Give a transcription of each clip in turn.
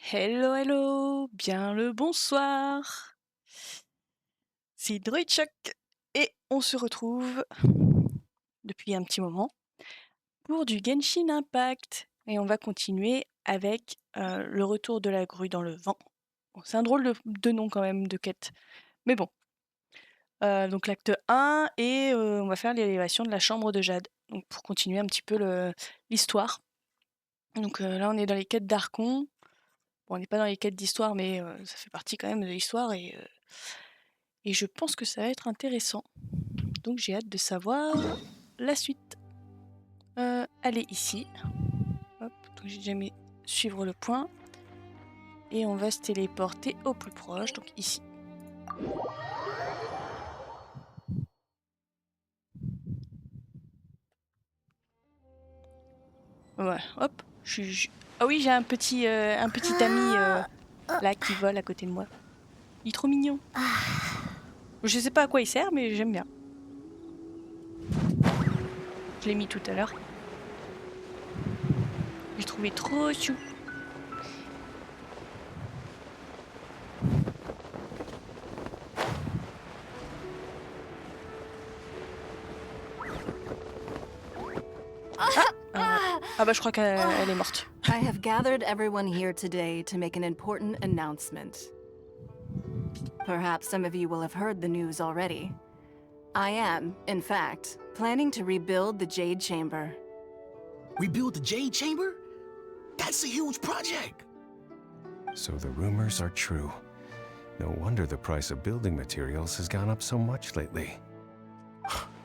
Hello, hello, bien le bonsoir. C'est Droidchoc et on se retrouve depuis un petit moment pour du Genshin Impact. Et on va continuer avec le retour de la grue dans le vent. Bon, c'est un drôle de nom quand même de quête. Mais bon. Donc l'acte 1 et on va faire l'élévation de la chambre de Jade. Donc pour continuer un petit peu l'histoire. Donc là on est dans les quêtes d'Archon. Bon, on n'est pas dans les quêtes d'histoire, mais ça fait partie quand même de l'histoire et je pense que ça va être intéressant. Donc j'ai hâte de savoir la suite. Allez ici. Hop, donc j'ai déjà mis suivre le point. Et on va se téléporter au plus proche, donc ici. Ouais, hop. Ah oui, j'ai un petit ami là qui vole à côté de moi. Il est trop mignon. Je sais pas à quoi il sert, mais j'aime bien. Je l'ai mis tout à l'heure. Je l'ai trouvé trop chou. Ah bah je crois qu'elle est morte. I have gathered everyone here today to make an important announcement. Perhaps some of you will have heard the news already. I am, in fact, planning to rebuild the Jade Chamber. Rebuild the Jade Chamber? That's a huge project! So the rumors are true. No wonder the price of building materials has gone up so much lately.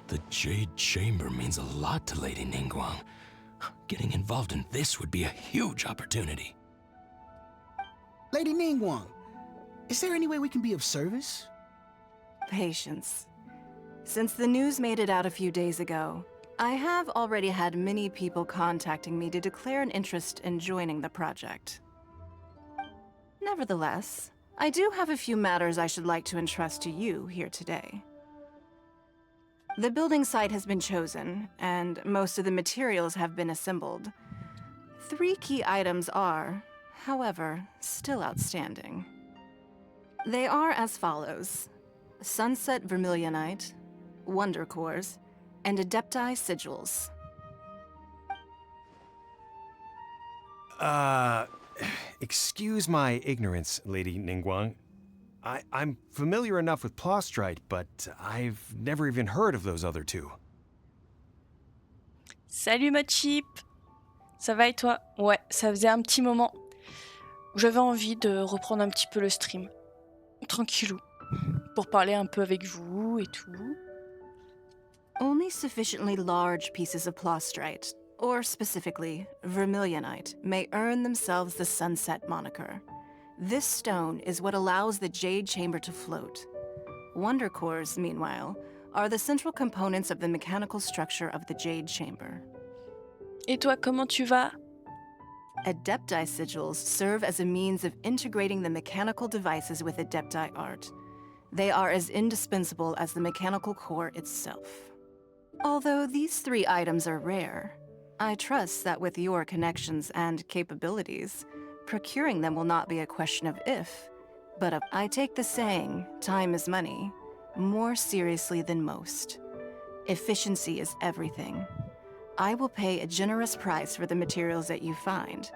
The Jade Chamber means a lot to Lady Ningguang. Getting involved in this would be a huge opportunity. Lady Ningguang, is there any way we can be of service? Patience. Since the news made it out a few days ago, I have already had many people contacting me to declare an interest in joining the project. Nevertheless, I do have a few matters I should like to entrust to you here today. The building site has been chosen, and most of the materials have been assembled. 3 key items are, however, still outstanding. They are as follows: Sunset Vermilionite, Wonder Cores, and Adepti Sigils. Excuse my ignorance, Lady Ningguang. I'm familiar enough with Plostrite, but I've never even heard of those other two. Salut ma chip. Ça va et toi? Ouais, ça faisait un petit moment où j'avais envie de reprendre un petit peu le stream. Tranquillou. Pour parler un peu avec vous et tout. Only sufficiently large pieces of Plostrite, or specifically, Vermilionite, may earn themselves the Sunset moniker. This stone is what allows the Jade Chamber to float. Wonder Cores, meanwhile, are the central components of the mechanical structure of the Jade Chamber. Et toi, comment tu vas? Adepti Sigils serve as a means of integrating the mechanical devices with Adepti art. They are as indispensable as the mechanical core itself. Although these 3 items are rare, I trust that with your connections and capabilities, procuring them will not be a question of if, but of. I take the saying, time is money, more seriously than most. Efficiency is everything. I will pay a generous price for the materials that you find,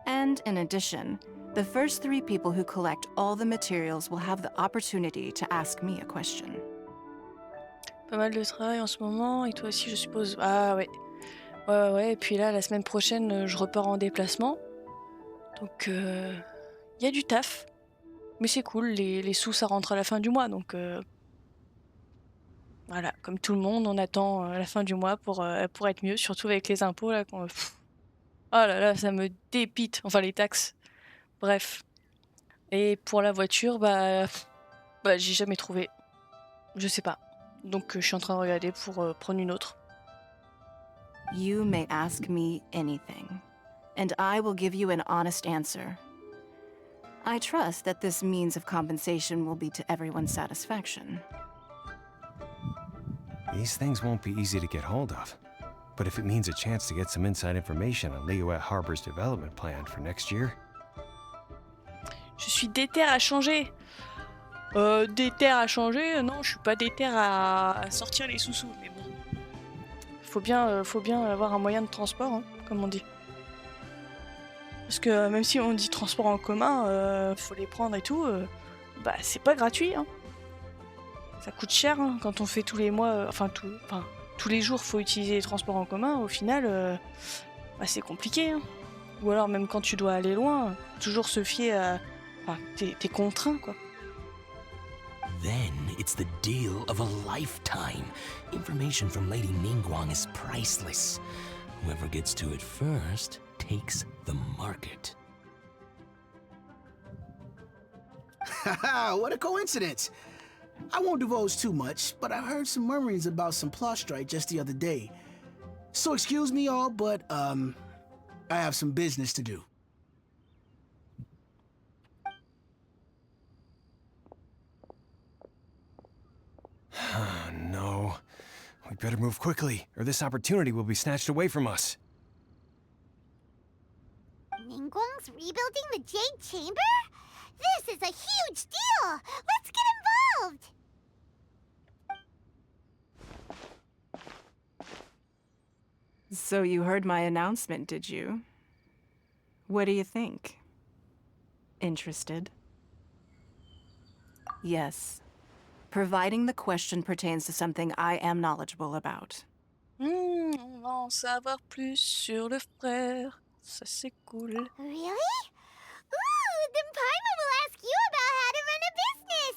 and in addition, the first 3 people who collect all the materials will have the opportunity to ask me a question. Pas mal de travail en ce moment, et toi aussi je suppose. Ah ouais. Ouais, et puis là, la semaine prochaine, je repars en déplacement. Donc, y a du taf. Mais c'est cool, les sous, ça rentre à la fin du mois. Donc, voilà, comme tout le monde, on attend la fin du mois pour être mieux. Surtout avec les impôts, là. Oh là là, ça me dépite. Enfin, les taxes. Bref. Et pour la voiture, bah j'ai jamais trouvé. Je sais pas. Donc, je suis en train de regarder pour prendre une autre. You may ask me anything, and I will give you an honest answer. I trust that this means of compensation will be to everyone's satisfaction. These things won't be easy to get hold of. But if it means a chance to get some inside information on Liyue Harbor's development plan for next year... Je suis déter à changer. Déter à changer, non, je suis pas déter à sortir les sous-sous, mais bon. Faut bien avoir un moyen de transport, hein, comme on dit. Parce que même si on dit transport en commun, faut les prendre et tout, bah c'est pas gratuit, hein. Ça coûte cher, hein, quand on fait tous les mois, tous les jours, faut utiliser les transports en commun, au final, bah, c'est compliqué, hein. Ou alors même quand tu dois aller loin, toujours se fier à... Enfin, t'es contraint, quoi. Then it's the deal of a lifetime. Information from Lady Ningguang is priceless. Whoever gets to it first takes the market. Haha, what a coincidence! I won't divulge too much, but I heard some murmurings about some Plostrite just the other day. So excuse me all, but, I have some business to do. No. We better move quickly, or this opportunity will be snatched away from us. Ningguang's rebuilding the Jade Chamber? This is a huge deal! Let's get involved! So you heard my announcement, did you? What do you think? Interested? Yes. Providing the question pertains to something I am knowledgeable about. On va en savoir plus sur le frère. Ça c'est cool. Really? Ooh, then Paimon will ask you about how to run a business!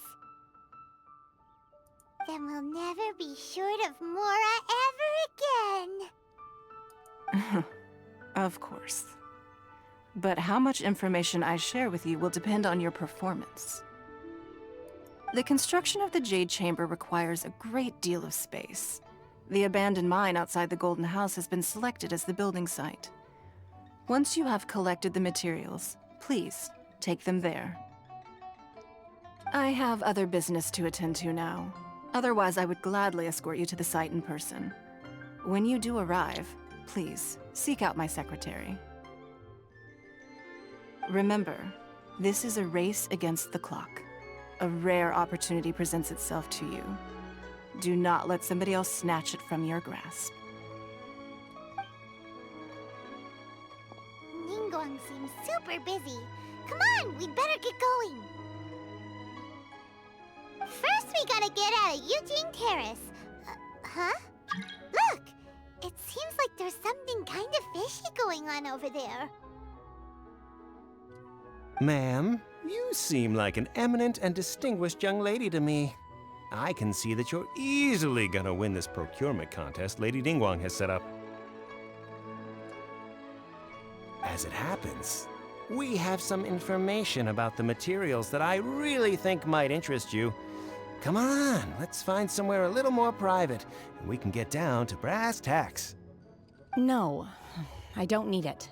Then we'll never be short of Mora ever again. Of course. But how much information I share with you will depend on your performance. The construction of the Jade Chamber requires a great deal of space. The abandoned mine outside the Golden House has been selected as the building site. Once you have collected the materials, please take them there. I have other business to attend to now. Otherwise, I would gladly escort you to the site in person. When you do arrive, please seek out my secretary. Remember, this is a race against the clock. A rare opportunity presents itself to you. Do not let somebody else snatch it from your grasp. Ningguang seems super busy. Come on, we'd better get going. First, we gotta get out of Eugene Terrace. Huh? Look! It seems like there's something kind of fishy going on over there. Ma'am, you seem like an eminent and distinguished young lady to me. I can see that you're easily gonna win this procurement contest Lady Ningguang has set up. As it happens, we have some information about the materials that I really think might interest you. Come on, let's find somewhere a little more private, and we can get down to brass tacks. No, I don't need it.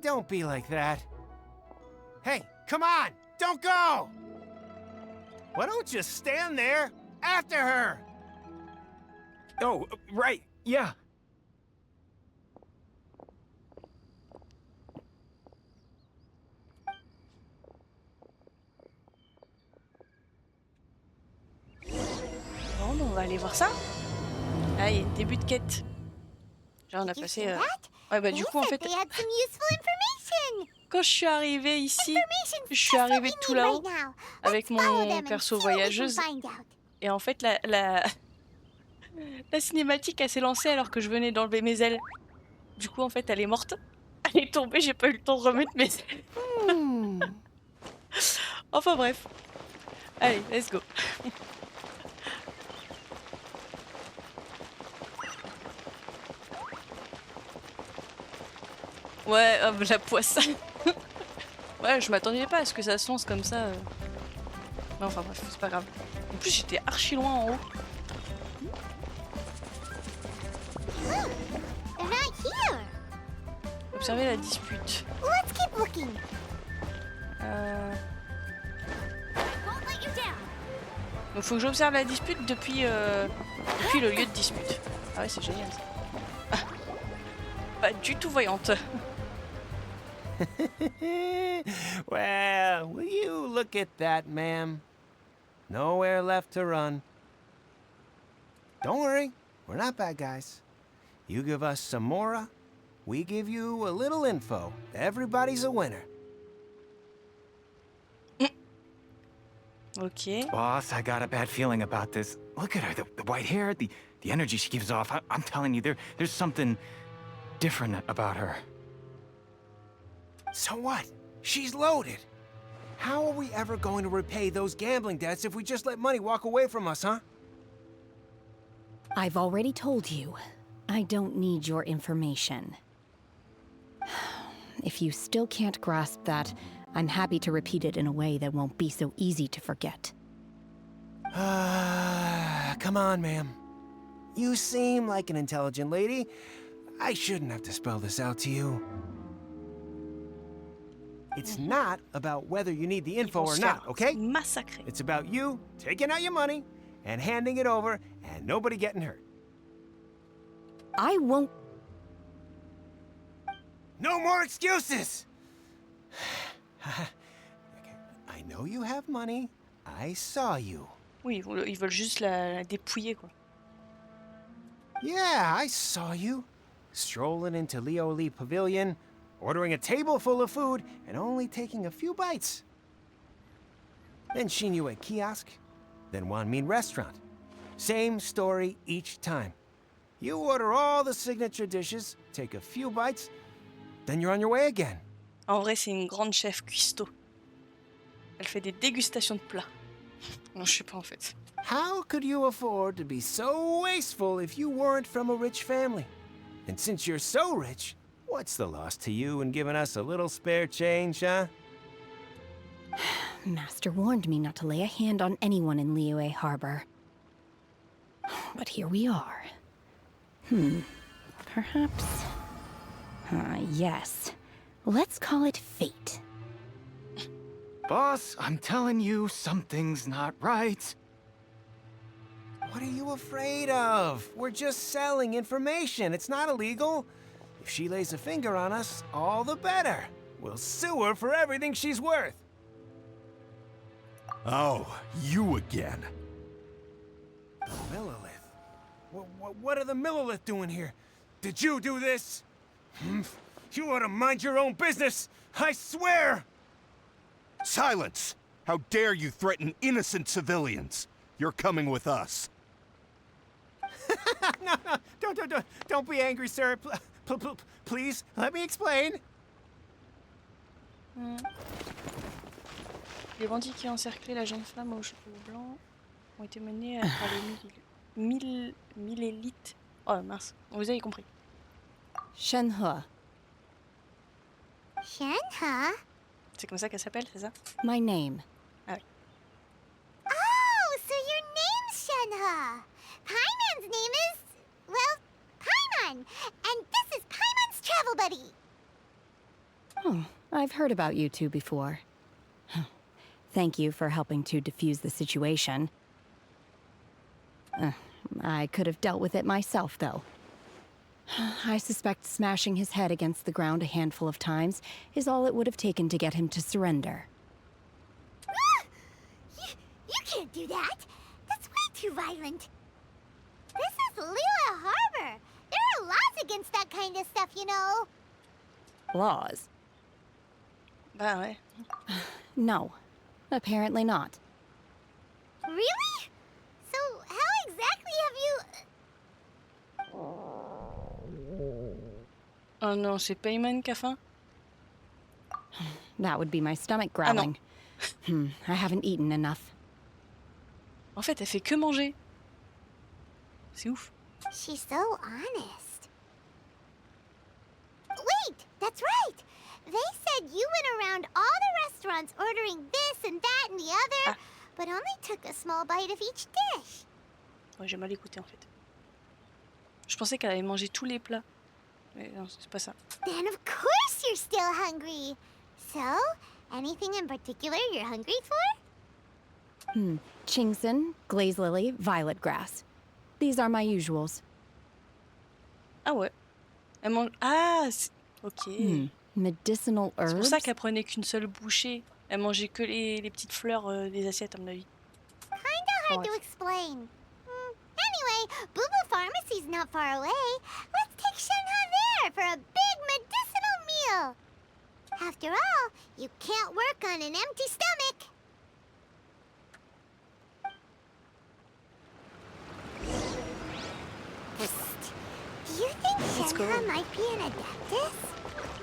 Don't be like that. Hey, come on! Don't go! Why don't you stand there after her? Oh, right, yeah. Bon, on va aller voir ça. Allez, début de quête. Genre on a passé... Ouais bah du coup en fait, They had some useful information. quand je suis arrivée ici, je suis arrivée tout là-haut avec mon perso voyageuse. Et en fait la cinématique elle s'est lancée alors que je venais d'enlever mes ailes. Du coup en fait elle est morte. Elle est tombée, j'ai pas eu le temps de remettre mes ailes. Enfin bref. Allez, let's go. Ouais, la poisse. Ouais, je m'attendais pas à ce que ça se lance comme ça. Mais enfin bref, c'est pas grave. En plus, j'étais archi loin en haut. They're not here. Observez la dispute. Let's keep looking. Won't let you down. Donc faut que j'observe la dispute depuis le lieu de dispute. Ah ouais, c'est génial ça. Pas du tout voyante. Well, will you look at that, ma'am? Nowhere left to run. Don't worry, we're not bad guys. You give us some mora, we give you a little info. Everybody's a winner. Ok. Boss, I got a bad feeling about this. Look at her, the white hair, the energy she gives off. I'm telling you, there's something different about her. So what? She's loaded. How are we ever going to repay those gambling debts if we just let money walk away from us, huh? I've already told you, I don't need your information. If you still can't grasp that, I'm happy to repeat it in a way that won't be so easy to forget. Come on, ma'am. You seem like an intelligent lady. I shouldn't have to spell this out to you. It's not about whether you need the info or not, okay? Massacré. It's about you taking out your money and handing it over and nobody getting hurt. I won't. No more excuses! I know you have money. I saw you. Oui, ils veulent juste la dépouiller, quoi. Yeah, I saw you. Strolling into Liyue Pavilion, ordering a table full of food, and only taking a few bites. Then Shinyu at kiosk, then Wanmin restaurant. Same story each time. You order all the signature dishes, take a few bites, then you're on your way again. En vrai, c'est une grande chef cuistot. Elle fait des dégustations de plats. Non, je sais pas en fait. How could you afford to be so wasteful if you weren't from a rich family? And since you're so rich, what's the loss to you in giving us a little spare change, huh? Master warned me not to lay a hand on anyone in Liyue Harbor. But here we are. Perhaps... yes. Let's call it fate. Boss, I'm telling you, something's not right. What are you afraid of? We're just selling information. It's not illegal. If she lays a finger on us, all the better. We'll sue her for everything she's worth. Oh, you again. Millilith? What are the Millilith doing here? Did you do this? You ought to mind your own business, I swear! Silence! How dare you threaten innocent civilians? You're coming with us. No, don't be angry, sir. Please, let me explain. Les bandits qui ont encerclé la jeune femme aux cheveux blancs ont été menés par les mille élites. Oh mince, vous avez compris. Shenhe, Shenhe? C'est comme ça qu'elle s'appelle, c'est ça? my name. Ah oui. Oh, so your name's Shenhe. Paimon's name is, well, Paimon. And this is Paimon's travel buddy. Oh, I've heard about you two before. Thank you for helping to defuse the situation. I could have dealt with it myself, though. I suspect smashing his head against the ground a handful of times is all it would have taken to get him to surrender. You can't do that. That's way too violent. This is Liyue Harbor. There are laws against that kind of stuff, you know. Laws? Bah ouais. No, apparently not. Really? So how exactly have you... Oh non, c'est Paimon qui a faim? That would be my stomach growling. I haven't eaten enough. En fait, elle fait que manger. C'est ouf. She's so honest. Wait, that's right. They said you went around all the restaurants ordering this and that and the other, but only took a small bite of each dish. Ouais, j'ai mal écouté en fait. Je pensais qu'elle avait mangé tous les plats. Mais non, c'est pas ça. Then of course you're still hungry. So, anything in particular you're hungry for? Chingson, glaze lily, violet grass. These are my usuals. Ah ouais. Elle mange... Ah, ok. Medicinal C'est pour herbs? ça qu'elle prenait qu'une seule bouchée. Elle mangeait que les petites fleurs des assiettes, à mon avis. Kinda hard to explain. Anyway, Booba Pharmacy's not far away. Let's take Shenhe there for a big medicinal meal. After all, you can't work on an empty stomach. Psst. Do you think Let's go. Shenhe might be an adeptus?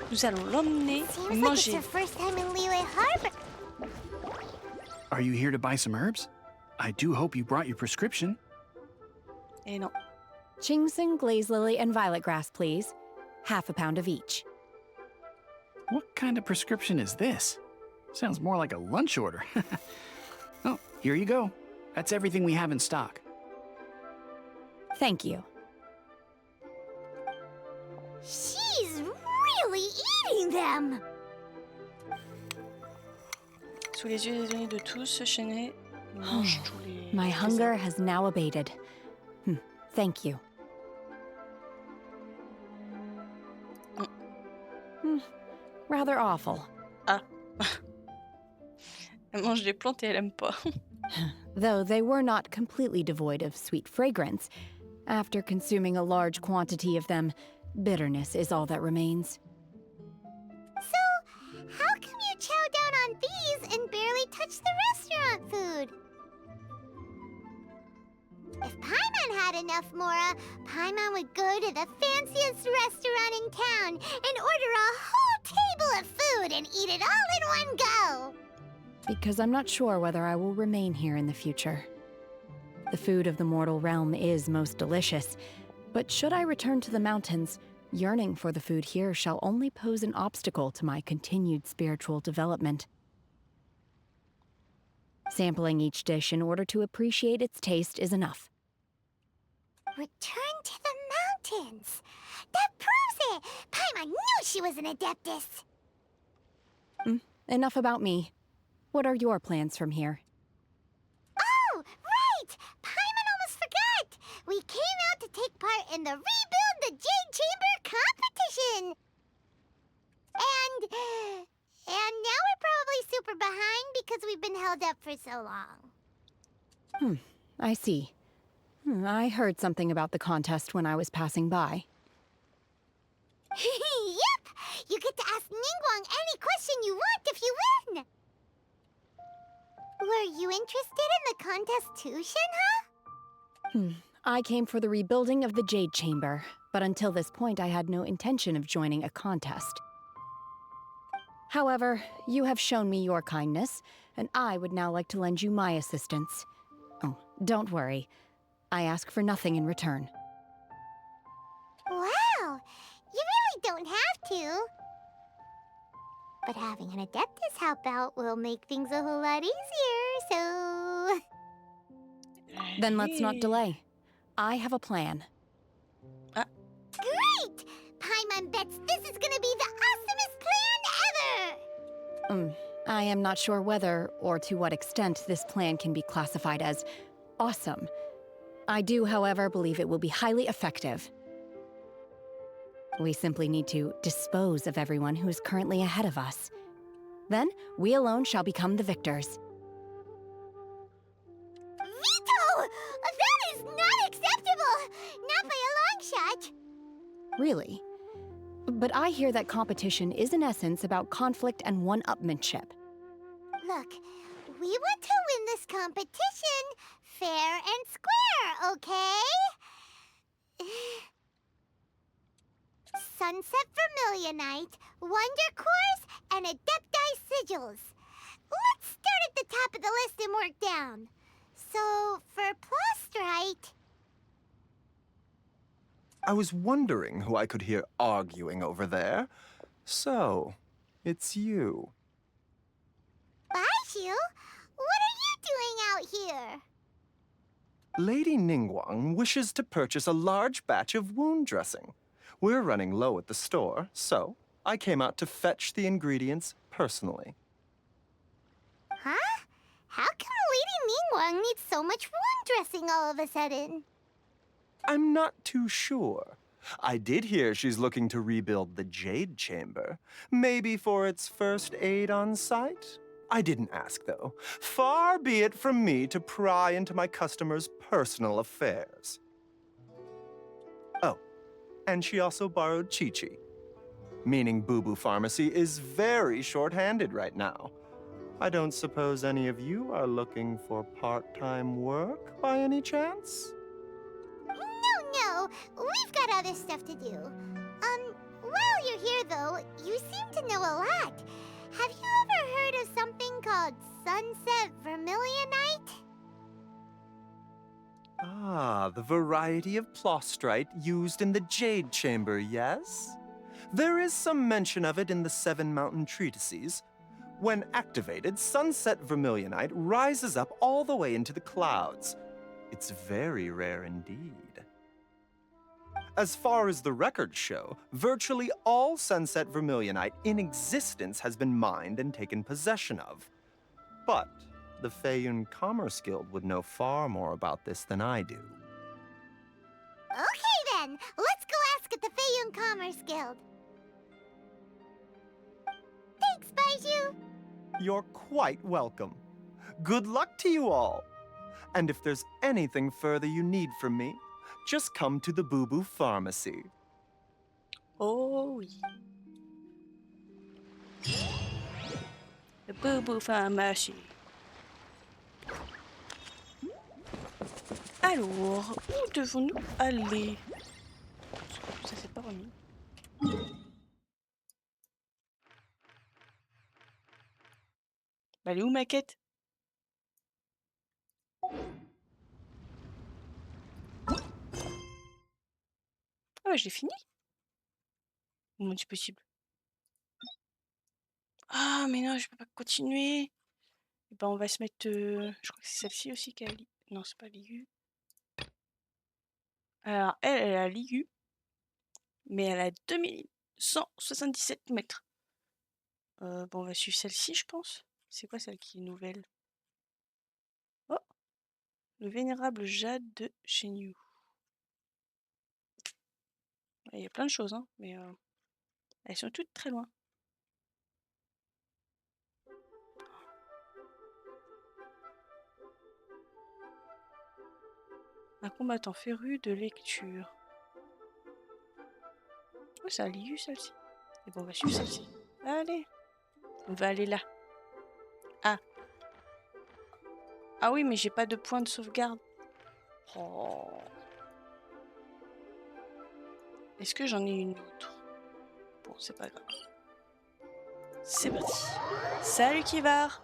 Nous allons l'emmener Seems like it's manger. her first time in Liyue Harbor. Are you here to buy some herbs? I do hope you brought your prescription. Et non. Chingsing, glaze lily, and violet grass, please. Half a pound of each. What kind of prescription is this? Sounds more like a lunch order. Oh, here you go. That's everything we have in stock. Thank you. She's really eating them. Sous les yeux des amis de tous, Shenhe mange tous les... My les hunger has now abated. Thank you. Rather awful. Ah. Elle mange des plantes et elle aime pas. Though they were not completely devoid of sweet fragrance, after consuming a large quantity of them, bitterness is all that remains. So, how come you chow down on these and barely touch the restaurant food? If Paimon had enough Mora, Paimon would go to the fanciest restaurant in town and order a whole table of food and eat it all in one go. Because I'm not sure whether I will remain here in the future. The food of the mortal realm is most delicious, but should I return to the mountains, yearning for the food here shall only pose an obstacle to my continued spiritual development. Sampling each dish in order to appreciate its taste is enough. Return to the mountains. That proves it. Paimon knew she was an adeptus. Enough about me. What are your plans from here? Oh, right! Paimon almost forgot! We came out to take part in the Rebuild the Jade Chamber competition! And now we're probably super behind because we've been held up for so long. I see. I heard something about the contest when I was passing by. Yep! You get to ask Ningguang any question you want if you win! Were you interested in the contest too, Shenhe? I came for the rebuilding of the Jade Chamber, but until this point I had no intention of joining a contest. However, you have shown me your kindness, and I would now like to lend you my assistance. Oh, don't worry. I ask for nothing in return. Wow! You really don't have to. But having an adeptus help out will make things a whole lot easier, so... Then let's not delay. I have a plan. Great! Paimon bets this is gonna be the awesomest plan ever! I am not sure whether or to what extent this plan can be classified as awesome. I do, however, believe it will be highly effective. We simply need to dispose of everyone who is currently ahead of us. Then, we alone shall become the victors. Veto! That is not acceptable! Not by a long shot! Really? But I hear that competition is in essence about conflict and one-upmanship. Look, we want to win this competition fair and square, okay? Sunset Vermilionite, Wonder Cores, and Adepti Sigils. Let's start at the top of the list and work down. So, for Plustrite... I was wondering who I could hear arguing over there. So, it's you. Baishu, what are you doing out here? Lady Ningguang wishes to purchase a large batch of wound dressing. We're running low at the store, so I came out to fetch the ingredients personally. Huh? How come Lady Ningguang needs so much wound dressing all of a sudden? I'm not too sure, I did hear she's looking to rebuild the Jade Chamber. Maybe for its first aid on site? I didn't ask, though. Far be it from me to pry into my customers' personal affairs. Oh, and she also borrowed Chi-Chi, meaning Boo Boo Pharmacy is very short-handed right now. I don't suppose any of you are looking for part-time work by any chance? No, we've got other stuff to do. While you're here though, you seem to know a lot. Have you ever heard of something called Sunset Vermilionite? Ah, the variety of plostrite used in the Jade Chamber, yes? There is some mention of it in the Seven Mountain Treatises. When activated, Sunset Vermilionite rises up all the way into the clouds. It's very rare indeed. As far as the records show, virtually all Sunset Vermilionite in existence has been mined and taken possession of. But the Feiyun Commerce Guild would know far more about this than I do. Okay then, let's go ask at the Feiyun Commerce Guild. Thanks, Baiju. You're quite welcome. Good luck to you all. And if there's anything further you need from me, just come to the Boo Boo Pharmacy. Oh oui. The Boo Boo Pharmacy. Alors, où devons-nous aller? Ça s'est pas remis. Bah, elle est où ma quête? Ah ouais, j'ai fini. Comment c'est possible? Ah mais non, je peux pas continuer. Et ben on va se mettre. Je crois que c'est celle-ci aussi qui a Liyue. Non, c'est pas Liyue. Alors elle a Liyue, mais elle a 2177 mètres. Bon, on va suivre celle-ci, je pense. C'est quoi celle qui est nouvelle? Oh, le vénérable Jade de Shenyu. Il y a plein de choses, hein, mais elles sont toutes très loin. Un combattant féru de lecture. Oh, ça a Liyue celle-ci. Et bon, on va suivre celle-ci. Allez, on va aller là. Ah. Ah oui, mais j'ai pas de point de sauvegarde. Oh. Est-ce que j'en ai une autre? Bon, c'est pas grave. C'est parti. Salut Kivar.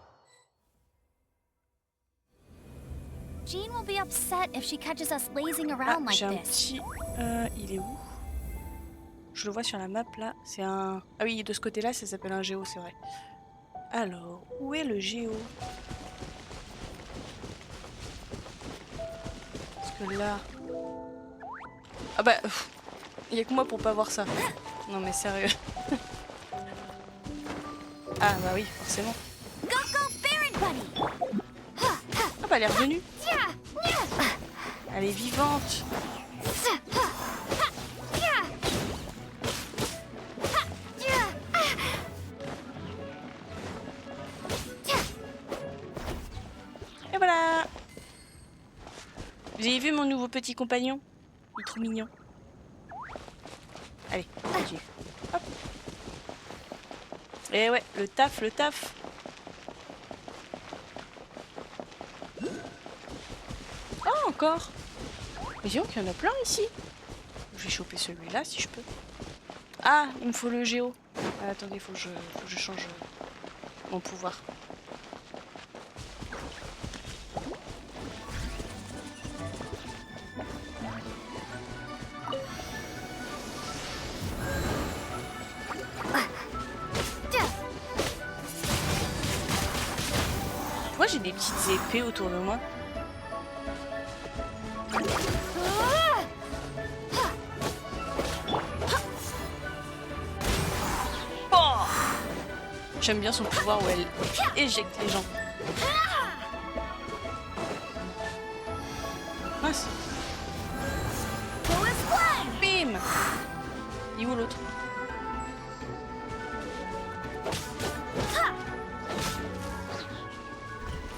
Jean will be upset if she catches us lazing around like j'ai un this. petit... il est où? Je le vois sur la map là. C'est un... Ah oui, de ce côté-là, ça s'appelle un géo, c'est vrai. Alors, où est le géo? Parce que là... Ah bah... Il y a que moi pour pas voir ça. Non mais sérieux. Ah bah oui, forcément. Ah bah elle est revenue. Elle est vivante. Et voilà. Vous avez vu mon nouveau petit compagnon? Il est trop mignon. Allez, continue. Hop. Et ouais, le taf, le taf. Oh, encore. Mais dis donc, il y en a plein ici. Je vais choper celui-là si je peux. Ah, il me faut le géo. Ah, attendez, il faut que je change mon pouvoir. Moi j'ai des petites épées autour de moi. Oh, j'aime bien son pouvoir où elle éjecte les gens. Mince. Bim. Il est où l'autre?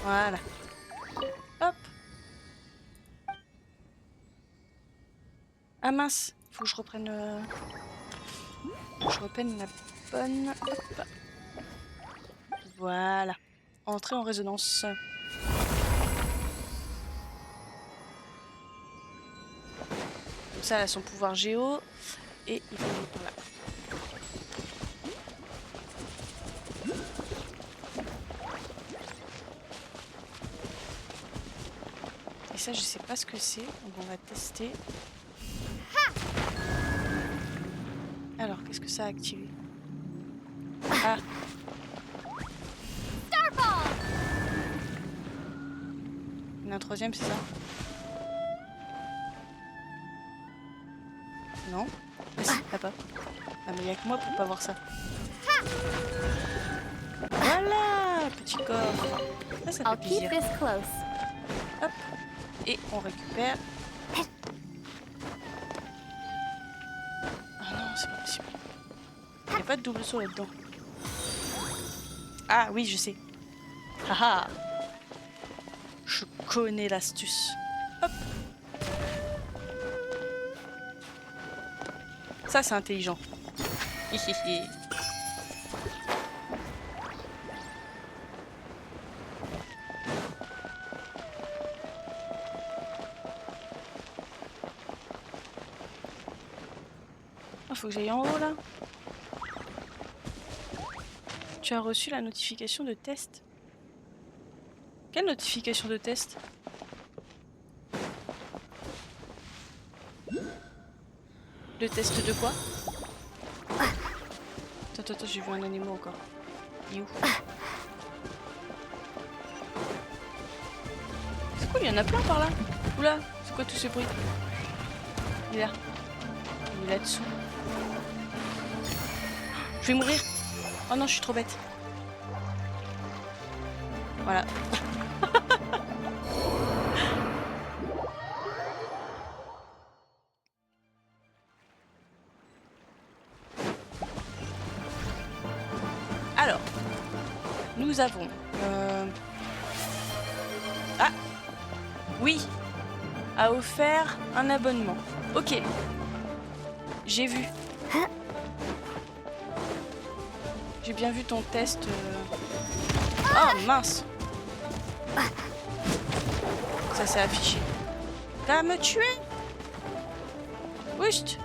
Voilà. Hop. Ah mince, il faut que je reprenne la bonne. Hop. Voilà. Entrer en résonance. Comme ça, elle a son pouvoir géo. Et il faut aller par là. Et ça, je sais pas ce que c'est. Donc on va tester. Alors, qu'est-ce que ça a activé? Ah. Il y en a un troisième, c'est ça? Non? Ah si, là-bas. Ah mais il y a que moi pour pas voir ça. Voilà, petit corps. Ça fait plaisir. Hop. Et on récupère. Ah non, c'est pas possible. Il n'y a pas de double saut là-dedans. Ah oui, je sais. Haha. Je connais l'astuce. Hop. Ça, c'est intelligent. Hihihi. Oh, faut que j'aille en haut là. Tu as reçu la notification de test. Quelle notification de test? Le test de quoi? Attends, j'ai vu un animal encore. Il est où? C'est quoi, il y en a plein par là? Oula, c'est quoi tous ces bruits? Il est là. Il est là-dessous. Je vais mourir. Oh non, je suis trop bête. Voilà. Alors, nous avons... Ah oui, a offert un abonnement. Ok, j'ai vu. J'ai bien vu ton test. Oh mince. Ça s'est affiché. T'as à me tuer? Oust.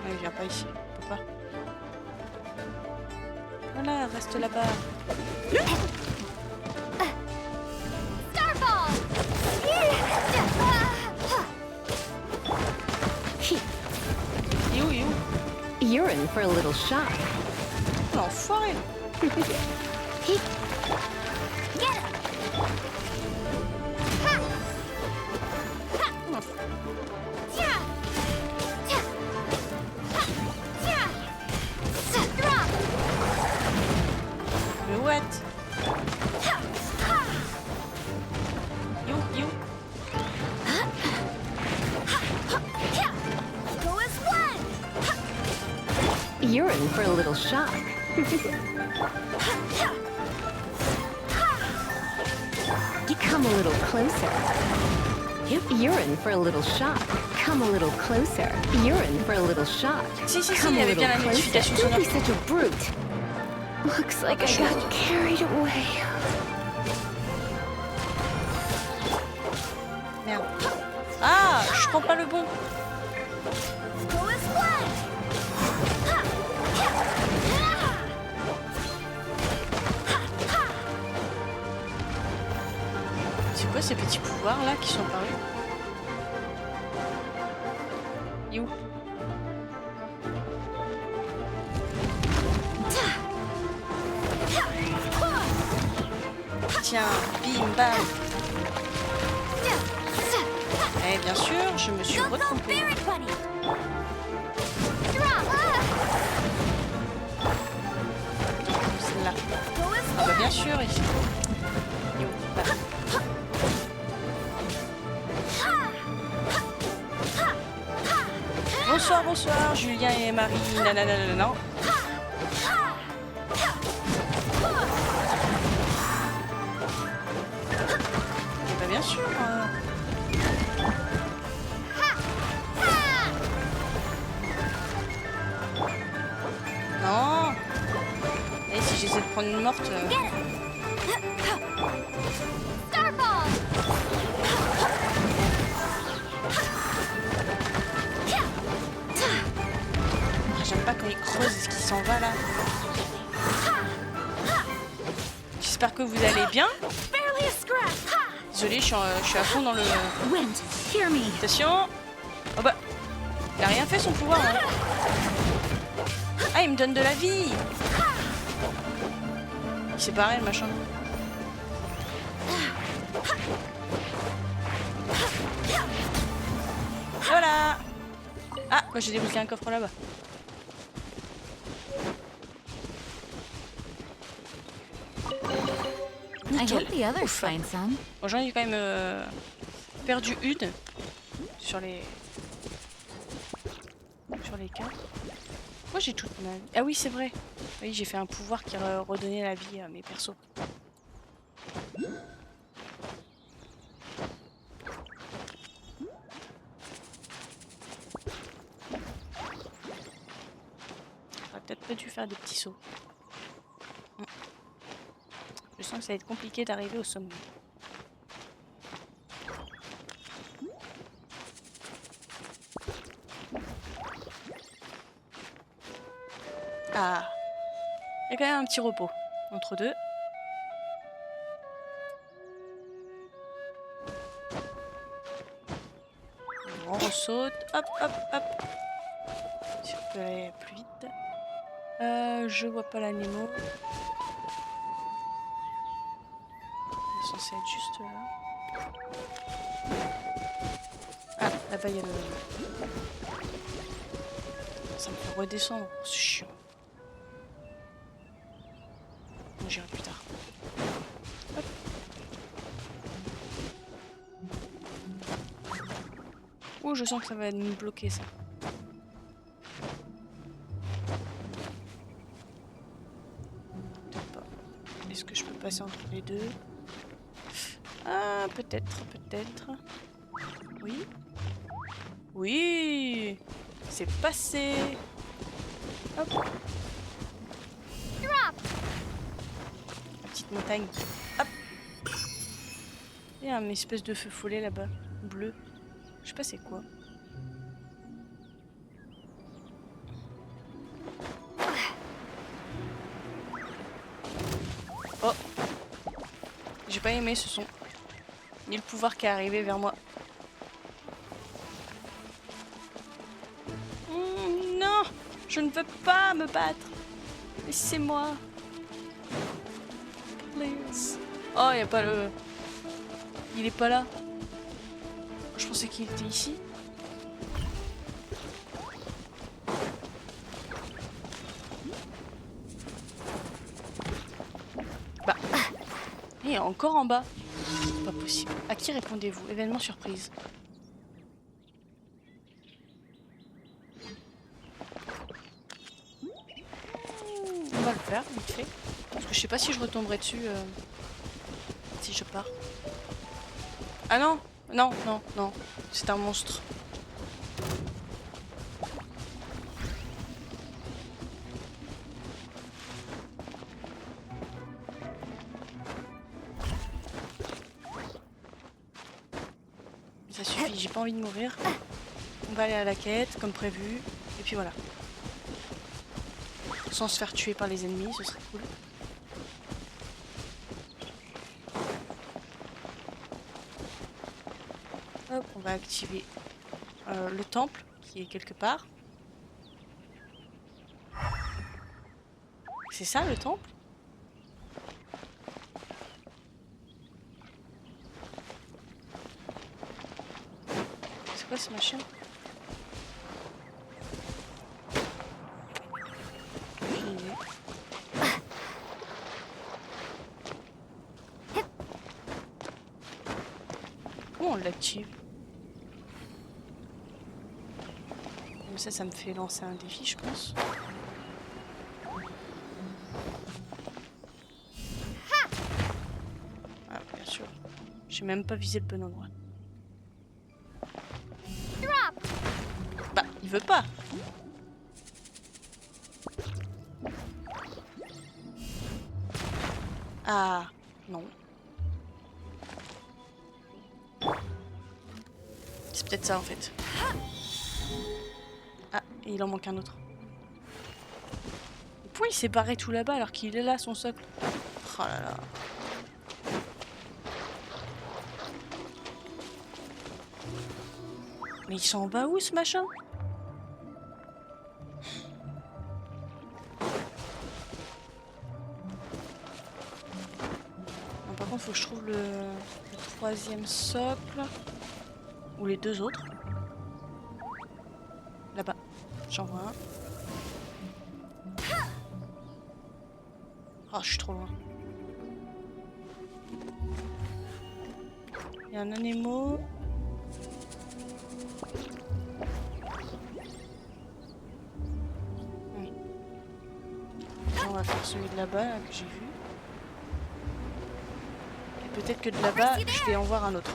Non, il vient pas ici. Il peut pas. Voilà, reste là-bas. Il est où? You're in for a little shock. L'enfoiré. Mais what? You. You're in for a little shock. Come a little closer. You're in for a little shock. Come a little closer. You're in for a little shock. Si, Come il y a avait little bien la notification closer. Don't be sonore. such a brute. Looks like I got carried away. Merde. Ah, je prends pas le bon. C'est quoi ces petits pouvoirs là qui sont apparus? Il est où? Tiens, bim bam. Eh bien sûr, je me suis retrompée. Celle-là. Ah bah bien sûr, ici. Il est où? Là. Bonsoir, bonsoir, Julien et Marie. Nanana. Et bah bien sûr. Non. Et si j'essaie de prendre une morte. J'aime pas quand il creuse, est-ce qu'il s'en va là? J'espère que vous allez bien. Désolée, je suis à fond dans le... Attention. Oh bah, il a rien fait son pouvoir. Hein. Ah, il me donne de la vie. C'est pareil, le machin. Voilà. Ah, moi j'ai débloqué un coffre là-bas. Nickel. Bon, j'en ai quand même perdu une sur les 4. Moi j'ai toute ma vie. Ah oui, c'est vrai. Oui, j'ai fait un pouvoir qui redonnait la vie à mes persos. J'aurais peut-être pas dû faire des petits sauts. Je sens que ça va être compliqué d'arriver au sommet. Ah, il y a quand même un petit repos entre deux. On saute, hop, hop, hop. Si on peut aller plus vite. Je vois pas l'animal. Il est censé être juste là. Ah, là-bas il y a le... Ça me fait redescendre, c'est chiant. Bon, j'irai plus tard. Hop. Oh, je sens que ça va me bloquer ça. Peut-être pas. Est-ce que je peux passer entre les deux? Ah, peut-être, peut-être. Oui. Oui. C'est passé. Hop. La petite montagne. Hop. Il y a un espèce de feu follet là-bas. Bleu. Je sais pas c'est quoi. Oh. J'ai pas aimé ce son. Ni le pouvoir qui est arrivé vers moi. Non, je ne veux pas me battre. Laissez-moi. Please. Oh, il y a pas le... Il est pas là. Je pensais qu'il était ici. Bah. Il est encore en bas. C'est pas possible. À qui répondez-vous? Événement surprise. On va le faire, vite fait. Parce que je sais pas si je retomberai dessus si je pars. Ah non! Non, non, non. C'est un monstre. Ça suffit, j'ai pas envie de mourir. On va aller à la quête, comme prévu. Et puis voilà. Sans se faire tuer par les ennemis, ce serait cool. Hop, on va activer le temple qui est quelque part. C'est ça le temple? C'est quoi ce machin? Comment on l'active? Comme ça me fait lancer un défi, je pense. Ah, bien sûr. J'ai même pas visé le bon endroit. Bah, il veut pas. Ah, non. C'est peut-être ça en fait. Ah, et il en manque un autre. Pourquoi il s'est barré tout là-bas alors qu'il est là, son socle? Oh là là. Mais il s'en va où ce machin? Non, par contre, faut que je trouve le troisième socle. Ou les deux autres. Là-bas. J'en vois un. Oh, je suis trop loin. Il y a un animé. On va faire celui de là-bas là, que j'ai vu. Et peut-être que de là-bas, je vais en voir un autre.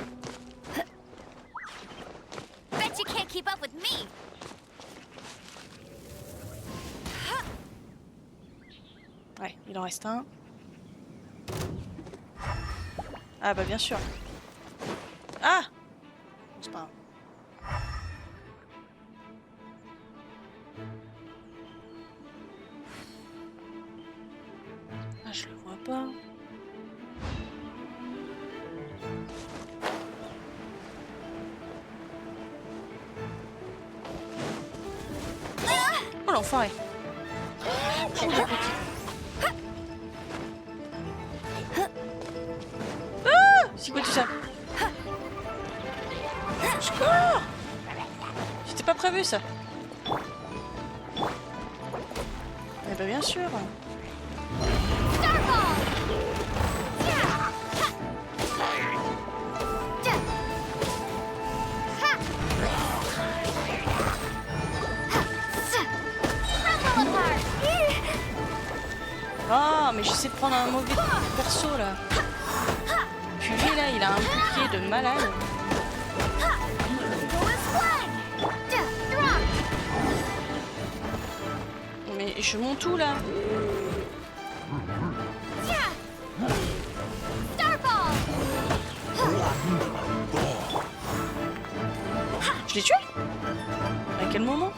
Ouais, il en reste un. Ah bah bien sûr. Ah! C'est pas grave. Ah, je le vois pas. Oh l'enfoiré. Oh, le petit. Ah! C'est quoi tout ça? Je cours! C'était pas prévu ça. Eh bah bien sûr. Oh, mais j'essaie de prendre un mauvais perso là. Puis lui là, il a un bouclier de malade. Mais je monte où là? Je l'ai tué? À quel moment?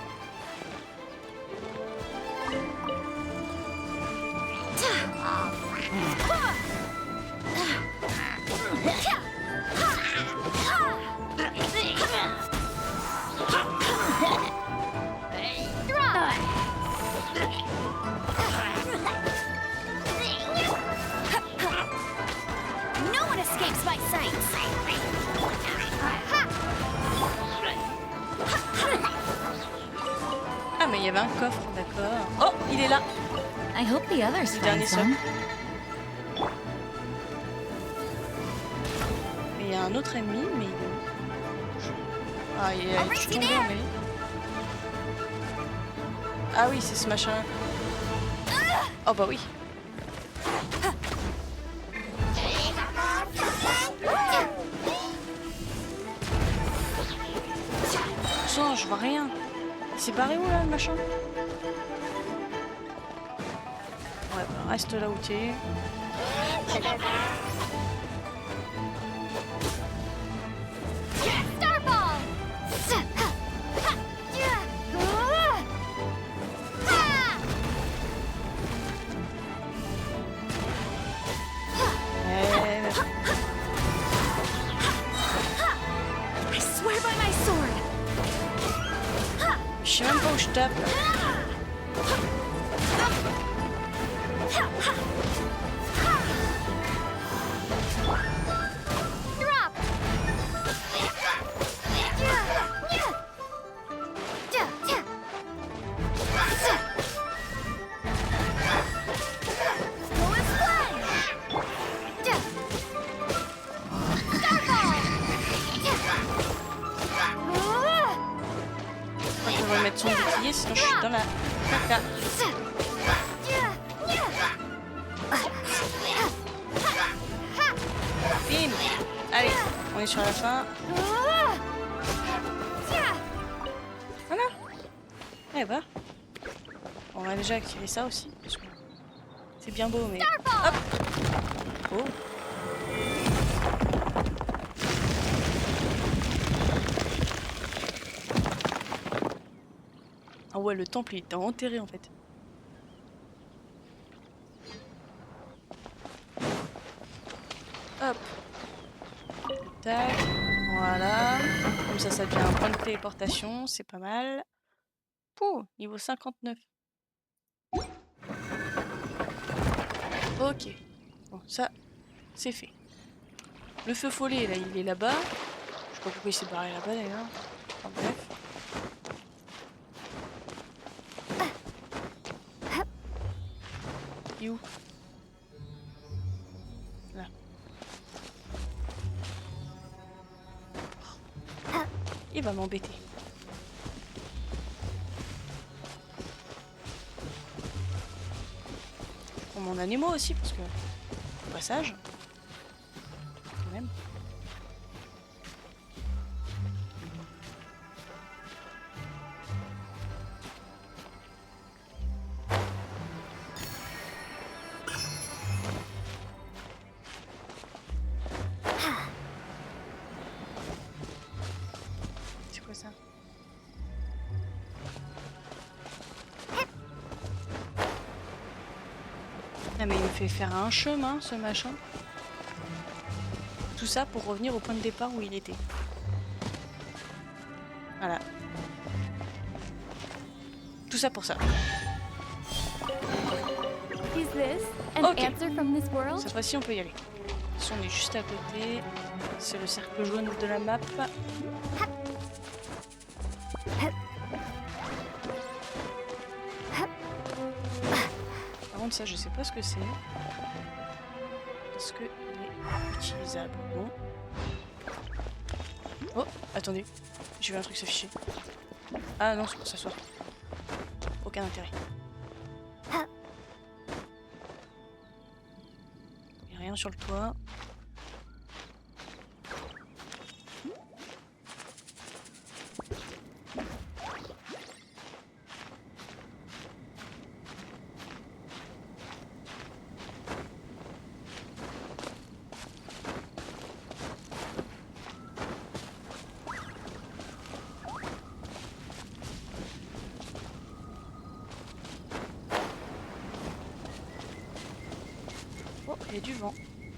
Ah mais il y avait un coffre, d'accord. Oh, il est là. I hope the others Le dernier find some. socle. Et il y a un autre ennemi, mais il est où? Ah, il est je suis tombé en mêlée. Ah oui, c'est ce machin. Oh bah oui. Non, je vois rien. Il s'est barré où là le machin? Ouais, bah reste là où t'es. Je sais même pas où je tape. On va mettre son m'habiller, sinon je suis dans la caca. Bim. Allez, on est sur la fin. Voilà. Eh bah. On va déjà activer ça aussi. C'est bien beau, mais... Hop. Oh. Ah ouais, le temple il était enterré en fait. Hop. Tac. Voilà. Comme ça devient un point de téléportation. C'est pas mal. Pouh, niveau 59. Ok. Bon, ça, c'est fait. Le feu follet, là, il est là-bas. Je sais pas pourquoi il s'est barré là-bas d'ailleurs. Enfin, bref. Il est où? Là. Il va m'embêter. Pour mon animé aussi, parce que... Au passage... Quand même. Ah mais il me fait faire un chemin ce machin. Tout ça pour revenir au point de départ où il était. Voilà. Tout ça pour ça. Ok. Cette fois-ci on peut y aller. Si on est juste à côté, c'est le cercle jaune de la map. Par contre ça je sais pas ce que c'est. Est-ce qu'il est utilisable? Non. Oh, attendez. J'ai vu un truc s'afficher. Ah non, c'est pour s'asseoir. Aucun intérêt. Il n'y a rien sur le toit. Oh, il y a du vent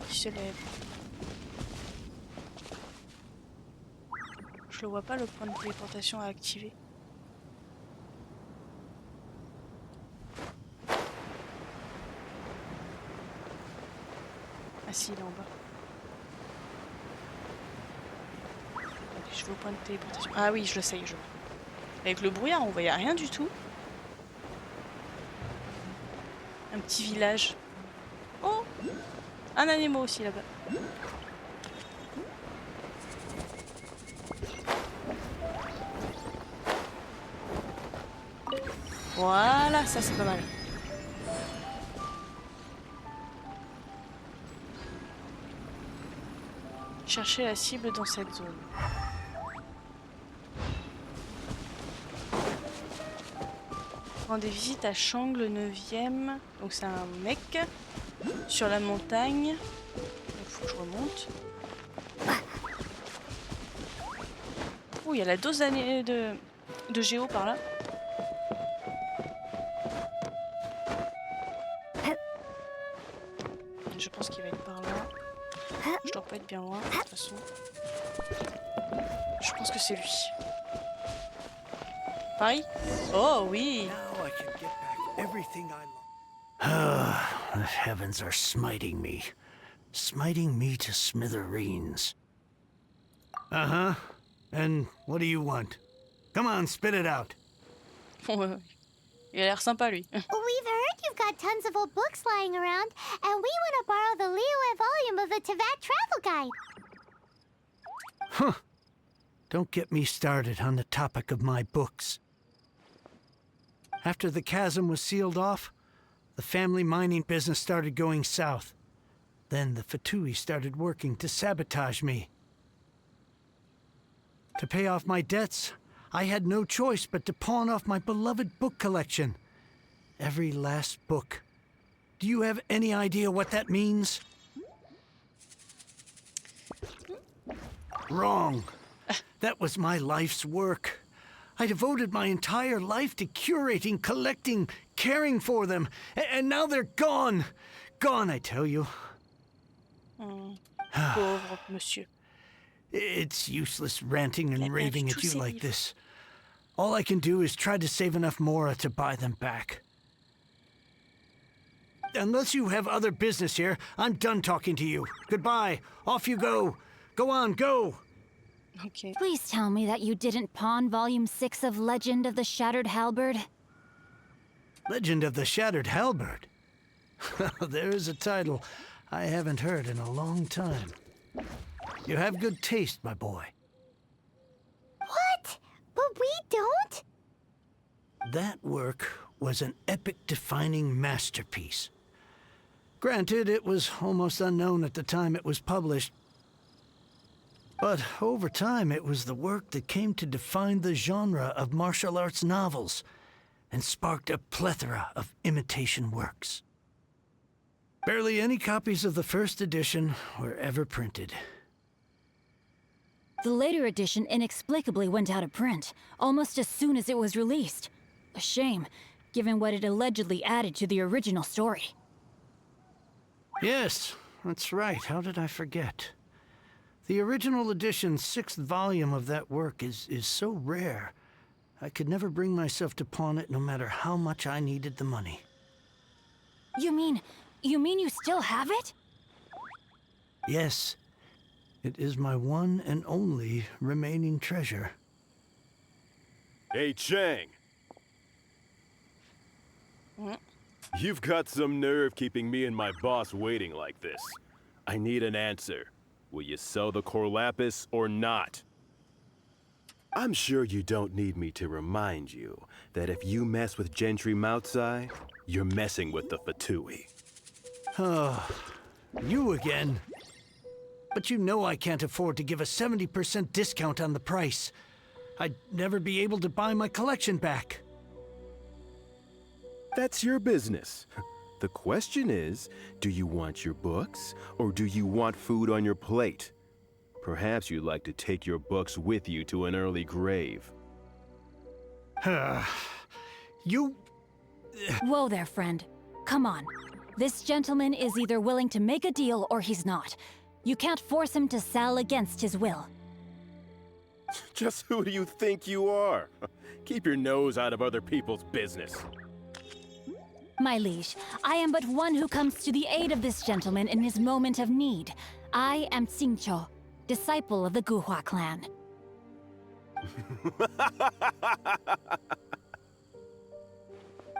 qui se lève. Je le vois pas le point de téléportation à activer. Ah si, il est en bas. Je vais au point de téléportation. Ah oui, je le sais, je vois. Avec le brouillard, on voyait rien du tout. Un petit village. Oh! Un animal aussi là-bas. Voilà, ça c'est pas mal. Chercher la cible dans cette zone. Rendez visite à Shang le 9e. Donc c'est un mec sur la montagne. Il faut que je remonte. Oh, il y a la dose de géo par là. Je pense qu'il va être par là. Je dois pas être bien loin, de toute façon. Je pense que c'est lui. Pareil? Oh oui! The heavens are smiting me to smithereens. Uh-huh. And what do you want? Come on, spit it out. Il a l'air sympa, lui. We've heard you've got tons of old books lying around, and we want to borrow the Liyue volume of the Teyvat travel guide. Huh. Don't get me started on the topic of my books. After the chasm was sealed off, the family mining business started going south. Then the Fatui started working to sabotage me. To pay off my debts, I had no choice but to pawn off my beloved book collection. Every last book. Do you have any idea what that means? Wrong. That was my life's work. I devoted my entire life to curating, collecting, caring for them. And now they're gone. Gone, I tell you. Pauvre monsieur. It's useless ranting and raving at you like this. All I can do is try to save enough Mora to buy them back. Unless you have other business here, I'm done talking to you. Goodbye. Off you go. Go on, go. Okay. Please tell me that you didn't pawn Volume 6 of Legend of the Shattered Halberd. Legend of the Shattered Halberd? There's a title I haven't heard in a long time. You have good taste, my boy. What? But we don't? That work was an epic-defining masterpiece. Granted, it was almost unknown at the time it was published. But over time, it was the work that came to define the genre of martial arts novels and sparked a plethora of imitation works. Barely any copies of the first edition were ever printed. The later edition inexplicably went out of print, almost as soon as it was released. A shame, given what it allegedly added to the original story. Yes, that's right. How did I forget? The original edition's 6th volume of that work is so rare, I could never bring myself to pawn it no matter how much I needed the money. You mean you still have it? Yes. It is my one and only remaining treasure. Hey, Chang. You've got some nerve keeping me and my boss waiting like this. I need an answer. Will you sell the core lapis or not? I'm sure you don't need me to remind you that if you mess with Gentry Moutsai, you're messing with the Fatui. Oh, you again. But you know I can't afford to give a 70% discount on the price. I'd never be able to buy my collection back. That's your business. The question is, do you want your books, or do you want food on your plate? Perhaps you'd like to take your books with you to an early grave. You... Whoa there, friend. Come on. This gentleman is either willing to make a deal or he's not. You can't force him to sell against his will. Just who do you think you are? Keep your nose out of other people's business. My liege, I am but one who comes to the aid of this gentleman in his moment of need. I am Xingqiu, disciple of the Guhua clan.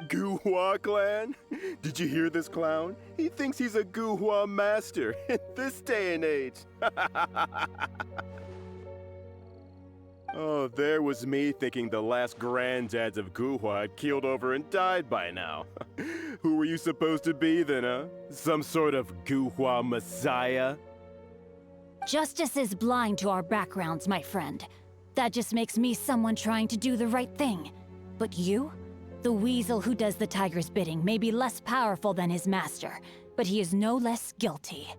Guhua clan? Did you hear this clown? He thinks he's a Guhua master in this day and age. Oh, there was me thinking the last granddads of Guhua had keeled over and died by now. Who were you supposed to be then, huh? Some sort of Guhua messiah? Justice is blind to our backgrounds, my friend. That just makes me someone trying to do the right thing. But you? The weasel who does the tiger's bidding may be less powerful than his master, but he is no less guilty.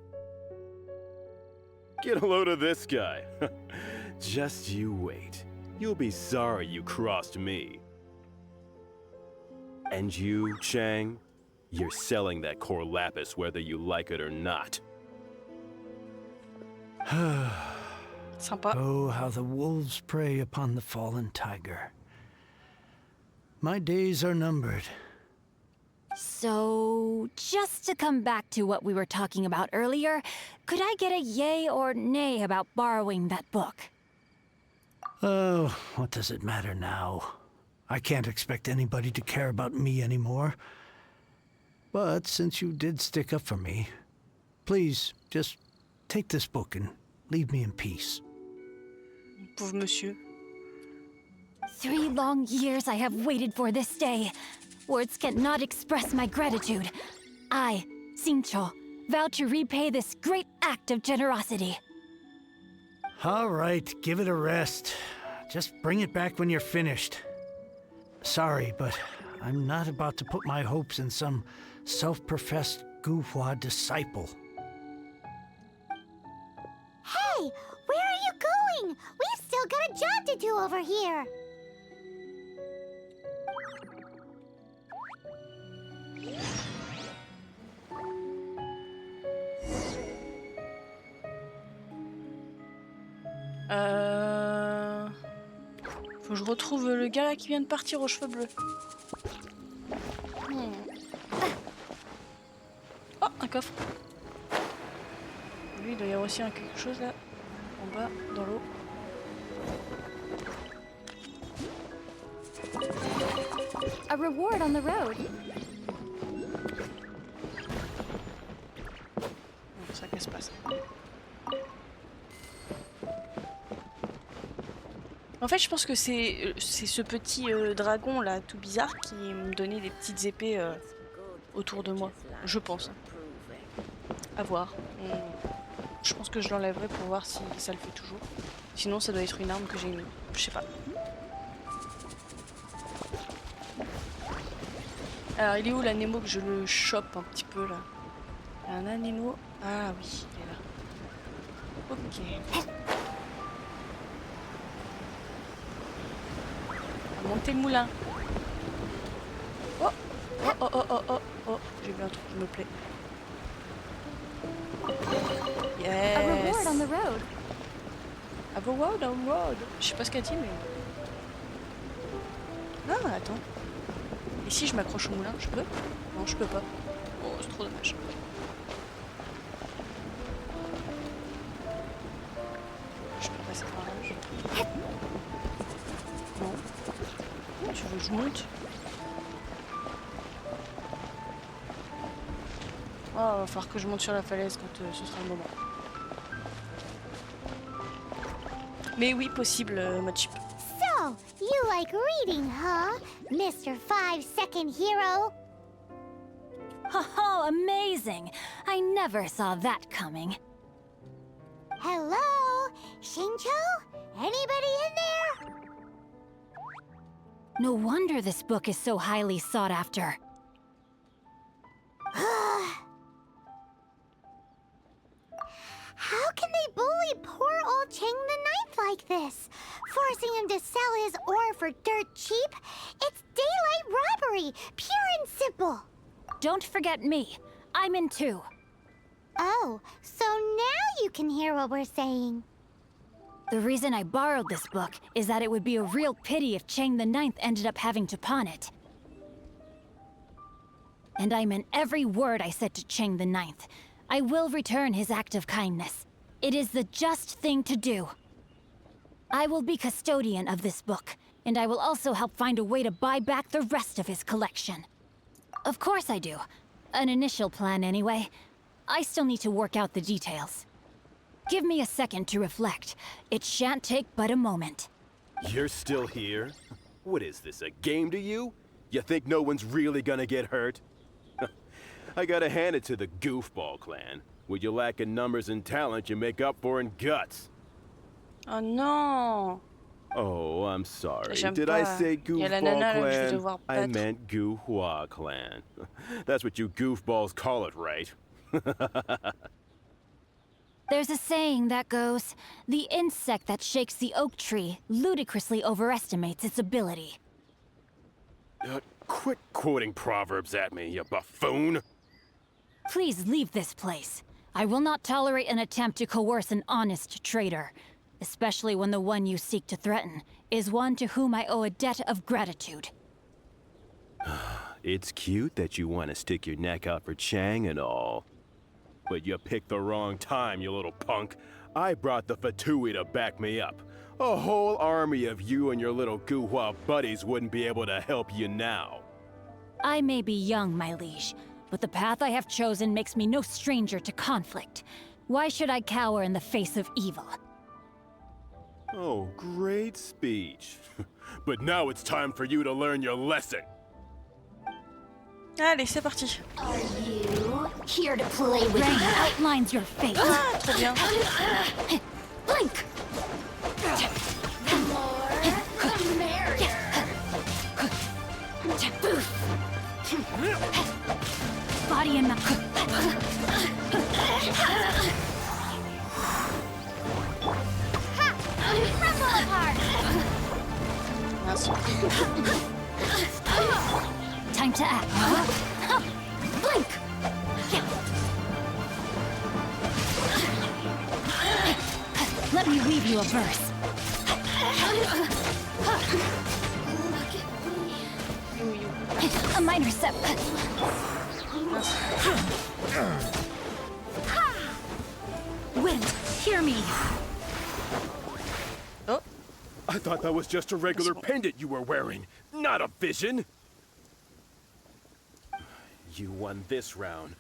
Get a load of this guy. Just you wait. You'll be sorry you crossed me. And you, Chang, you're selling that core lapis whether you like it or not. Sympa. Oh, how the wolves prey upon the fallen tiger. My days are numbered. So, just to come back to what we were talking about earlier, could I get a yay or nay about borrowing that book? Oh, what does it matter now? I can't expect anybody to care about me anymore. But since you did stick up for me, please, just take this book and leave me in peace. Pauvre monsieur. 3 long years I have waited for this day. Words cannot express my gratitude. I, Sincho, vow to repay this great act of generosity. All right, give it a rest. Just bring it back when you're finished. Sorry, but I'm not about to put my hopes in some self-professed Guhua disciple. Hey, where are you going? We've still got a job to do over here. Faut que je retrouve le gars là qui vient de partir aux cheveux bleus. Oh, un coffre. Lui, il doit y avoir aussi quelque chose là, en bas, dans l'eau. A reward on the road. Ça, qu'est-ce qui se passe? En fait, je pense que c'est ce petit dragon là, tout bizarre, qui me donnait des petites épées autour de moi. Je pense. À voir. Je pense que je l'enlèverai pour voir si ça le fait toujours. Sinon, ça doit être une arme que j'ai mis. Je sais pas. Alors, il est où l'anémo que je le chope un petit peu là? Un anémo. Ah oui, il est là. Ok. Monter le moulin. Oh oh oh oh oh oh oh, j'ai vu un truc qui me plaît. Yes. A reward on the road. A reward on the road. Je sais pas ce qu'elle dit mais. Ah attends. Et si je m'accroche au moulin, je peux? Non, je peux pas. Oh, c'est trop dommage. Je peux passer par là. Non. Tu veux que je monte? Oh, va falloir que je monte sur la falaise quand ce sera le moment. Mais oui, possible, mode chip. So, you like reading, huh, Mr. 5-second hero? Oh, amazing! I never saw that coming. Hello? Shincho? Anybody in there? No wonder this book is so highly sought after. How can they bully poor old Chang the Ninth like this? Forcing him to sell his ore for dirt cheap? It's daylight robbery, pure and simple. Don't forget me. I'm in too. Oh, so now you can hear what we're saying. The reason I borrowed this book is that it would be a real pity if Chang the Ninth ended up having to pawn it. And I meant every word I said to Chang the Ninth. I will return his act of kindness. It is the just thing to do. I will be custodian of this book, and I will also help find a way to buy back the rest of his collection. Of course I do. An initial plan anyway. I still need to work out the details. Give me a second to reflect. It shan't take but a moment. You're still here? What is this, a game to you? You think no one's really gonna get hurt? I gotta hand it to the goofball clan. What you lack in numbers and talent, you make up for in guts. Oh non! Oh, I'm sorry. J'aime Did I pas. say Il y a la nana, goofball là, je vais clan? devoir I battre. meant Guhua clan. That's what you goofballs call it, right? There's a saying that goes, the insect that shakes the oak tree ludicrously overestimates its ability. Quit quoting proverbs at me, you buffoon! Please leave this place. I will not tolerate an attempt to coerce an honest trader, especially when the one you seek to threaten is one to whom I owe a debt of gratitude. It's cute that you want to stick your neck out for Chang and all. But you picked the wrong time, you little punk. I brought the Fatui to back me up. A whole army of you and your little Guhua buddies wouldn't be able to help you now. I may be young, my liege, but the path I have chosen makes me no stranger to conflict. Why should I cower in the face of evil? Oh, great speech. But now it's time for you to learn your lesson. Allez, c'est parti. Are you here to play with Rain outlines your fate. Ah, trop bien. Blink. The more, the merrier. Body and Crumble apart! time to act. Blink. Let me weave you a verse. A minor step. Wind, hear me. Oh. I thought that was just a regular pendant you were wearing, not a vision. You won this round,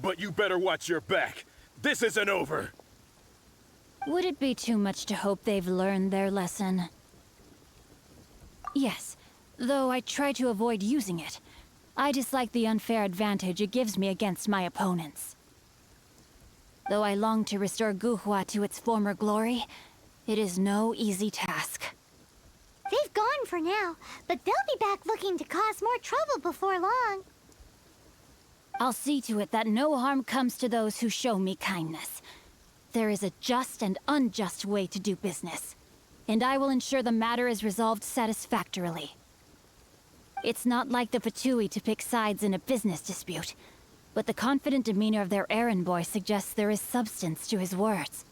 but you better watch your back. This isn't over. Would it be too much to hope they've learned their lesson? Yes, though I try to avoid using it. I dislike the unfair advantage it gives me against my opponents. Though I long to restore Guhua to its former glory, it is no easy task. They've gone for now, but they'll be back looking to cause more trouble before long. I'll see to it that no harm comes to those who show me kindness. There is a just and unjust way to do business, and I will ensure the matter is resolved satisfactorily. It's not like the Fatui to pick sides in a business dispute, but the confident demeanor of their errand boy suggests there is substance to his words.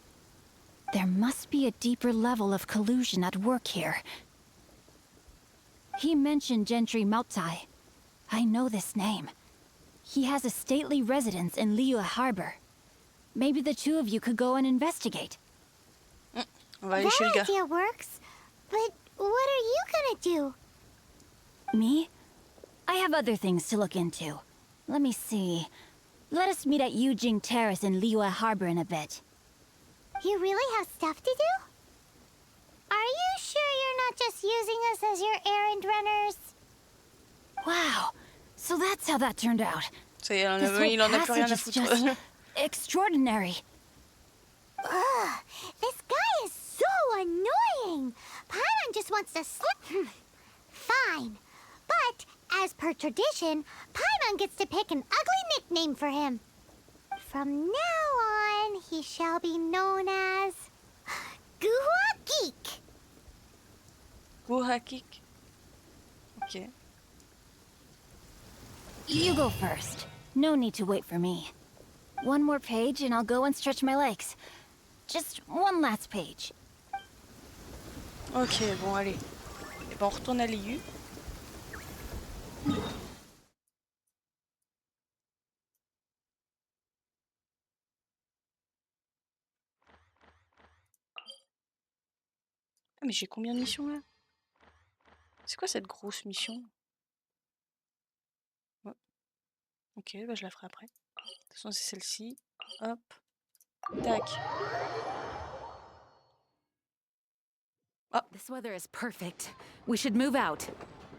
There must be a deeper level of collusion at work here. He mentioned Gentry Mautai. I know this name. He has a stately residence in Liyue Harbor. Maybe the two of you could go and investigate. That idea works, but what are you gonna do? Me? I have other things to look into. Let me see. Let us meet at Yujing Terrace in Liyue Harbor in a bit. You really have stuff to do? Are you sure you're not just using us as your errand runners? Wow, so that's how that turned out. Il en a plus rien à foutre. Extraordinary. Ugh, this guy is so annoying. Paimon just wants to slip. Fine. But, as per tradition, Paimon gets to pick an ugly nickname for him. From now on, he shall be known as... Guhua Geek. Guhua Geek. Okay. You go first. No need to wait for me. One more page and I'll go and stretch my legs. Just one last page. Ok, bon allez. Et ben on retourne à Liyue. Ah mais j'ai combien de missions là? C'est quoi cette grosse mission? Ouais. Ok, bah je la ferai après. De toute façon c'est celle-ci. Hop. Tac. Ah. This weather is perfect. We should move out.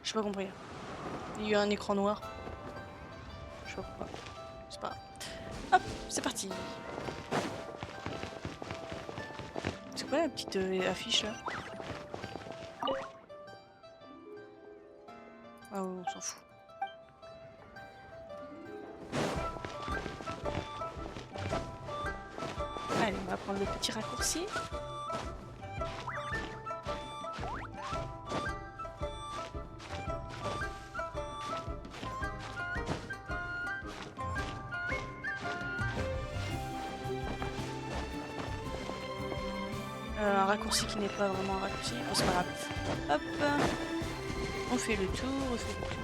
J'ai pas compris. Il y a eu un écran noir. Je sais pas pourquoi. C'est pas grave. Hop, c'est parti. C'est quoi la petite affiche là? Ah ouais, on s'en fout. Allez, on va prendre le petit raccourci. Un raccourci qui n'est pas vraiment un raccourci, bon, c'est pas grave. Hop, on fait le tour, on fait le tour.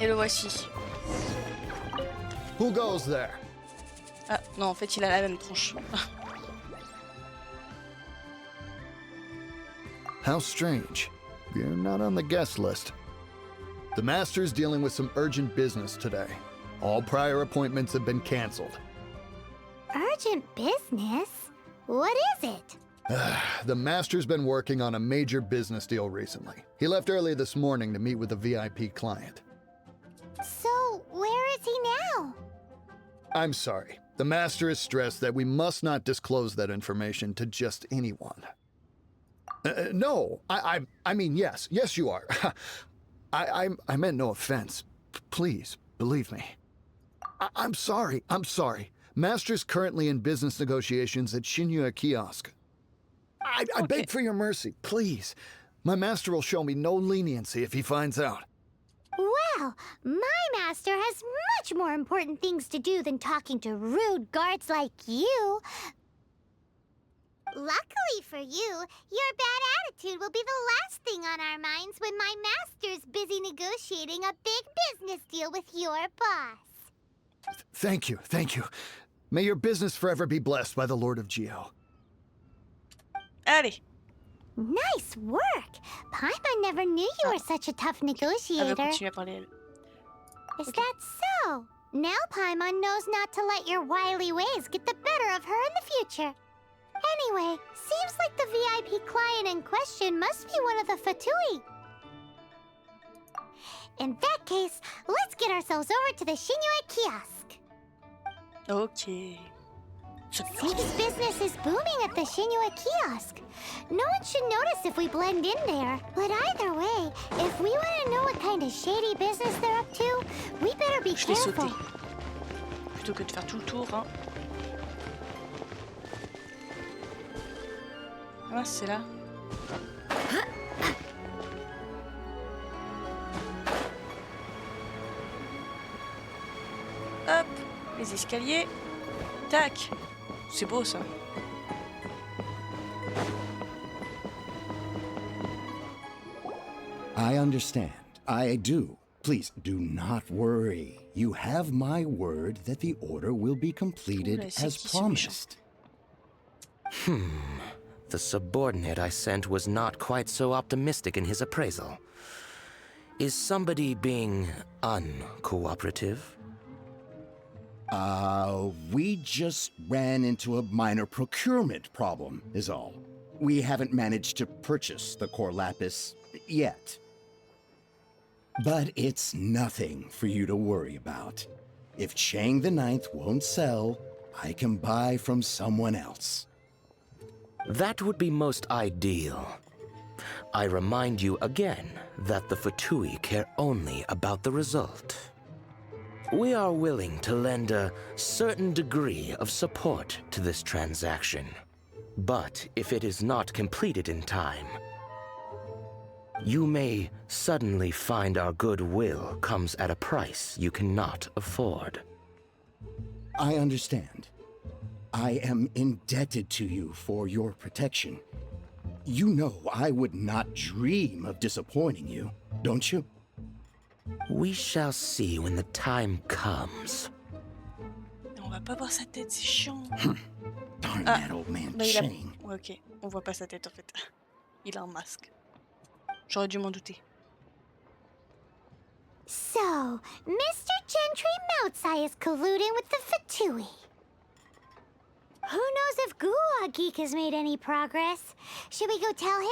Et le voici. Who goes there? Ah non, en fait il a la même tronche. How strange. You're not on the guest list. The Master's dealing with some urgent business today. All prior appointments have been canceled. Urgent business? What is it? The Master's been working on a major business deal recently. He left early this morning to meet with a VIP client. So, where is he now? I'm sorry. The Master is stressed that we must not disclose that information to just anyone. No, I mean, yes. Yes, you are. I meant no offense. Please, believe me. I'm sorry. Master's currently in business negotiations at Shinyue Kiosk. I beg for your mercy, please. My master will show me no leniency if he finds out. Well, my master has much more important things to do than talking to rude guards like you. Luckily for you, your bad attitude will be the last thing on our minds when my master's busy negotiating a big business deal with your boss. Thank you. May your business forever be blessed by the Lord of Geo. Allez. Nice work! Paimon never knew you were such a tough negotiator. Continuer à parler, elle. Is that so? Now Paimon knows not to let your wily ways get the better of her in the future. Anyway, seems like the VIP client in question must be one of the Fatui. In that case, let's get ourselves over to the Shinyue Kiosk. Ok. Seems business is booming at the Shinyue Kiosk. No one should notice if we blend in there. But either way, if we want to know what kind of shady business they're up to, we better be Je l'ai careful. sauté. Plutôt que de faire tout le tour, hein. Ah, c'est là. Hop, les escaliers. Tac. C'est beau ça. I understand. I do. Please do not worry. You have my word that the order will be completed as promised. The subordinate I sent was not quite so optimistic in his appraisal. Is somebody being uncooperative? We just ran into a minor procurement problem, is all. We haven't managed to purchase the core lapis yet. But it's nothing for you to worry about. If Chang the Ninth won't sell, I can buy from someone else. That would be most ideal. I remind you again that the Fatui care only about the result. We are willing to lend a certain degree of support to this transaction. But if it is not completed in time, you may suddenly find our goodwill comes at a price you cannot afford. I understand. I am indebted to you for your protection. You know I would not dream of disappointing you, don't you? We shall see when the time comes. On va pas voir sa tête, c'est chiant. Darn that old man Chang. Ouais, ok, on voit pas sa tête en fait. Il a un masque. J'aurais dû m'en douter. So, Mr. Gentry Moutsai is colluding with the Fatui. Who knows if Guwa Geek has made any progress? Should we go tell him?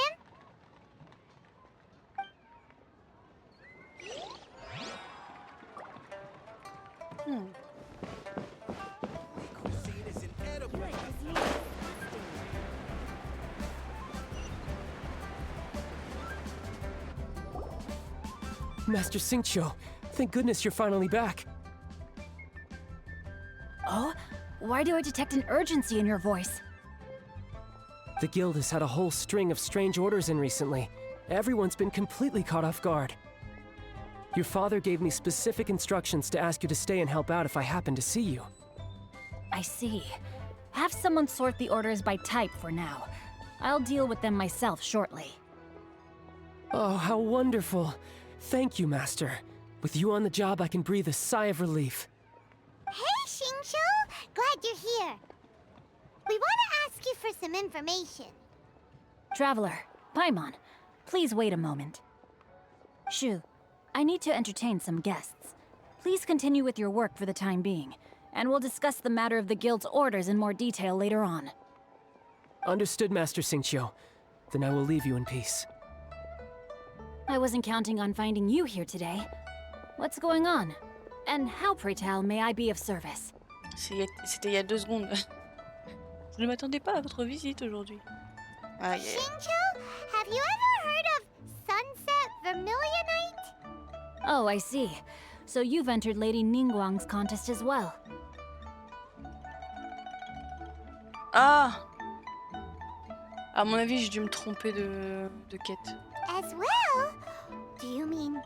Master Xingqiu, thank goodness you're finally back. Oh? Why do I detect an urgency in your voice? The guild has had a whole string of strange orders in recently. Everyone's been completely caught off guard. Your father gave me specific instructions to ask you to stay and help out if I happen to see you. I see. Have someone sort the orders by type for now. I'll deal with them myself shortly. Oh, how wonderful. Thank you, Master. With you on the job, I can breathe a sigh of relief. Hey, Xingqiu! Glad you're here. We want to ask you for some information. Traveler, Paimon, please wait a moment. Shu, I need to entertain some guests. Please continue with your work for the time being, and we'll discuss the matter of the guild's orders in more detail later on. Understood, Master Xingqiu. Then I will leave you in peace. I wasn't counting on finding you here today. What's going on? And how, pray tell, may I be of service? C'était il y a 2 secondes. Je ne m'attendais pas à votre visite aujourd'hui. Ah, yeah. Xingqiu, have you ever heard of sunset vermilionite? Oh, I see. So you've entered Lady Ningguang's contest as well. Ah! À mon avis, j'ai dû me tromper de quête. As well? Do you mean...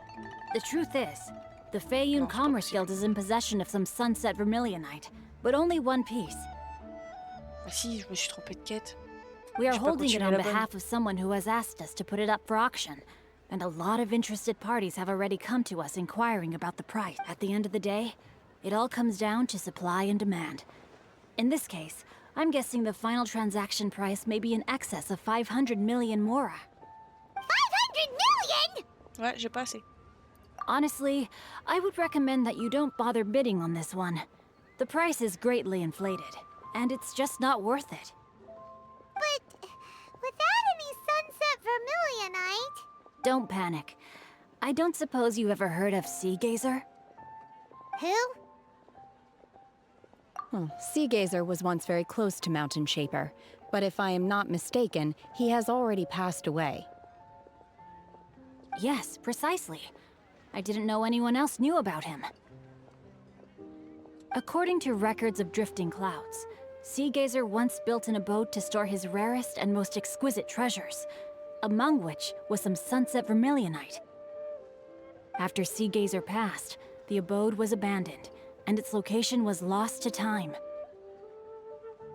The truth is, the Feiyun Commerce Guild is in possession of some sunset vermilionite, but only one piece. Ah si, je me suis trompée de quête. We are J'ai pas holding it continué on la bonne. behalf of someone who has asked us to put it up for auction. And a lot of interested parties have already come to us inquiring about the price. At the end of the day, it all comes down to supply and demand. In this case, I'm guessing the final transaction price may be in excess of 500 million mora. 500 million?! Ouais, j'ai pas assez. Honestly, I would recommend that you don't bother bidding on this one. The price is greatly inflated, and it's just not worth it. But without any sunset vermilionite... Don't panic. I don't suppose you ever heard of Sea Gazer? Who? Sea Gazer was once very close to Mountain Shaper, but if I am not mistaken, he has already passed away. Yes, precisely. I didn't know anyone else knew about him. According to records of drifting clouds, Sea Gazer once built an abode to store his rarest and most exquisite treasures, among which was some sunset vermilionite. After Sea Gazer passed, the abode was abandoned, and its location was lost to time.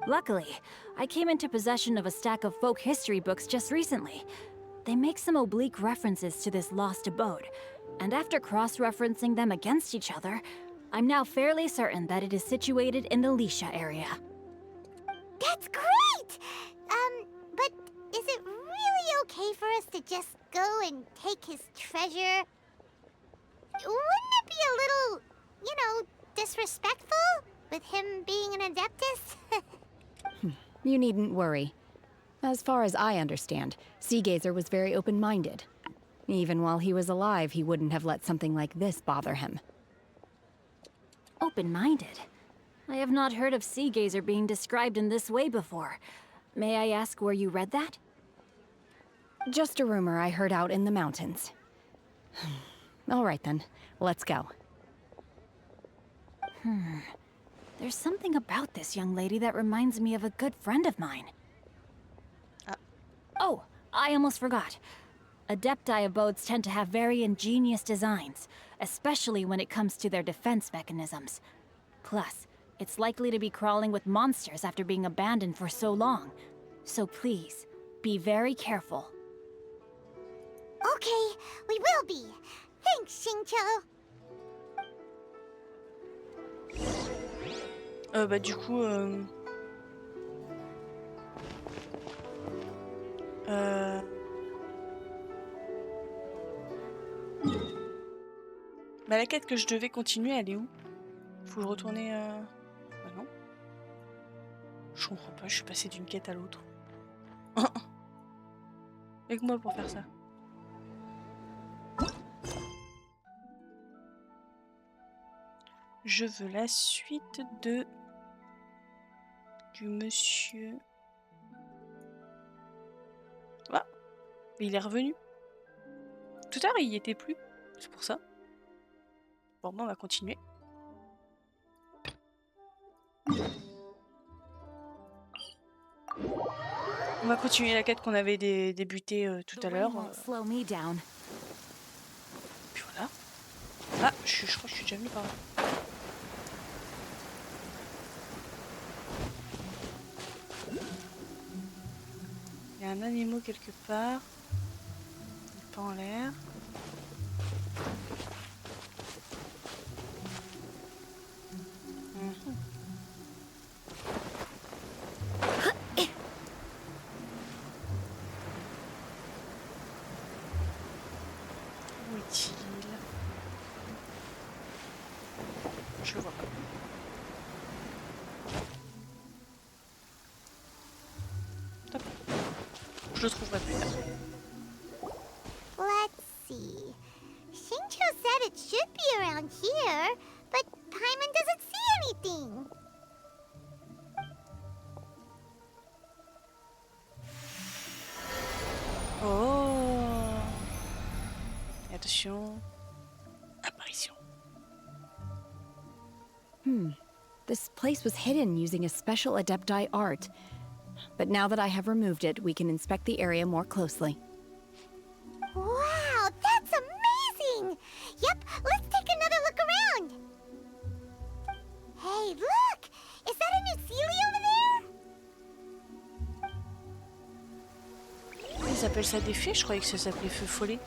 Luckily, I came into possession of a stack of folk history books just recently. They make some oblique references to this lost abode, and after cross-referencing them against each other, I'm now fairly certain that it is situated in the Liyue area. That's great! But is it really okay for us to just go and take his treasure? Wouldn't it be a little, you know, disrespectful with him being an Adeptus? You needn't worry. As far as I understand, Sea Gazer was very open-minded. Even while he was alive, he wouldn't have let something like this bother him. Open-minded? I have not heard of Sea Gazer being described in this way before. May I ask where you read that? Just a rumor I heard out in the mountains. All right then, let's go. There's something about this young lady that reminds me of a good friend of mine. Oh, I almost forgot. Adepti abodes tend to have very ingenious designs, especially when it comes to their defense mechanisms. Plus, it's likely to be crawling with monsters after being abandoned for so long. So please, be very careful. Okay, we will be. Thanks, Xingqiu. Bah du coup... Bah la quête que je devais continuer, elle est où? Faut que je retourne... Bah non. Je comprends pas, je suis passée d'une quête à l'autre. Avec moi pour faire ça. Je veux la suite du monsieur... Ah, mais il est revenu. Tout à l'heure, il y était plus. C'est pour ça. Bon, bah, on va continuer. On va continuer la quête qu'on avait débutée tout à l'heure. Puis voilà. Ah, je crois que je suis déjà venue par là. Il y a un animal quelque part. Il est pas en l'air. Où est-il? Je le vois pas. Top. le trouverai plus tard. Let's see. Shincho said it should be around here, but Paimon doesn't see anything. Oh. Et attention. Apparition. This place was hidden using a special Adepti art. But now that I have removed it, we can inspect the area more closely. Wow, that's amazing! Yep, let's take another look around. Hey, look! Is that a new Sealy over there? Ils appellent ça des fées, je croyais que ça s'appelait feu follet.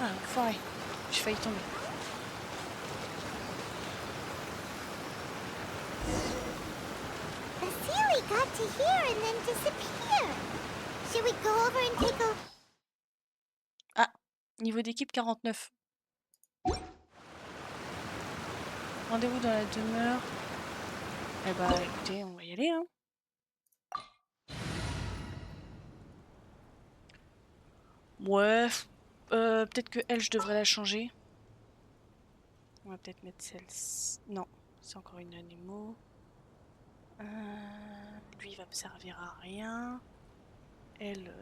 Ah, enfoiré, j'ai failli tomber. The Sealy got to here and then disappeared. Should we go over and take a... Ah, niveau d'équipe 49. Rendez-vous dans la demeure. Eh bah écoutez, on va y aller hein. Ouais, peut-être que elle, je devrais la changer. On va peut-être mettre celle-ci. Non, c'est encore une animaux. Lui, il va me servir à rien. Elle,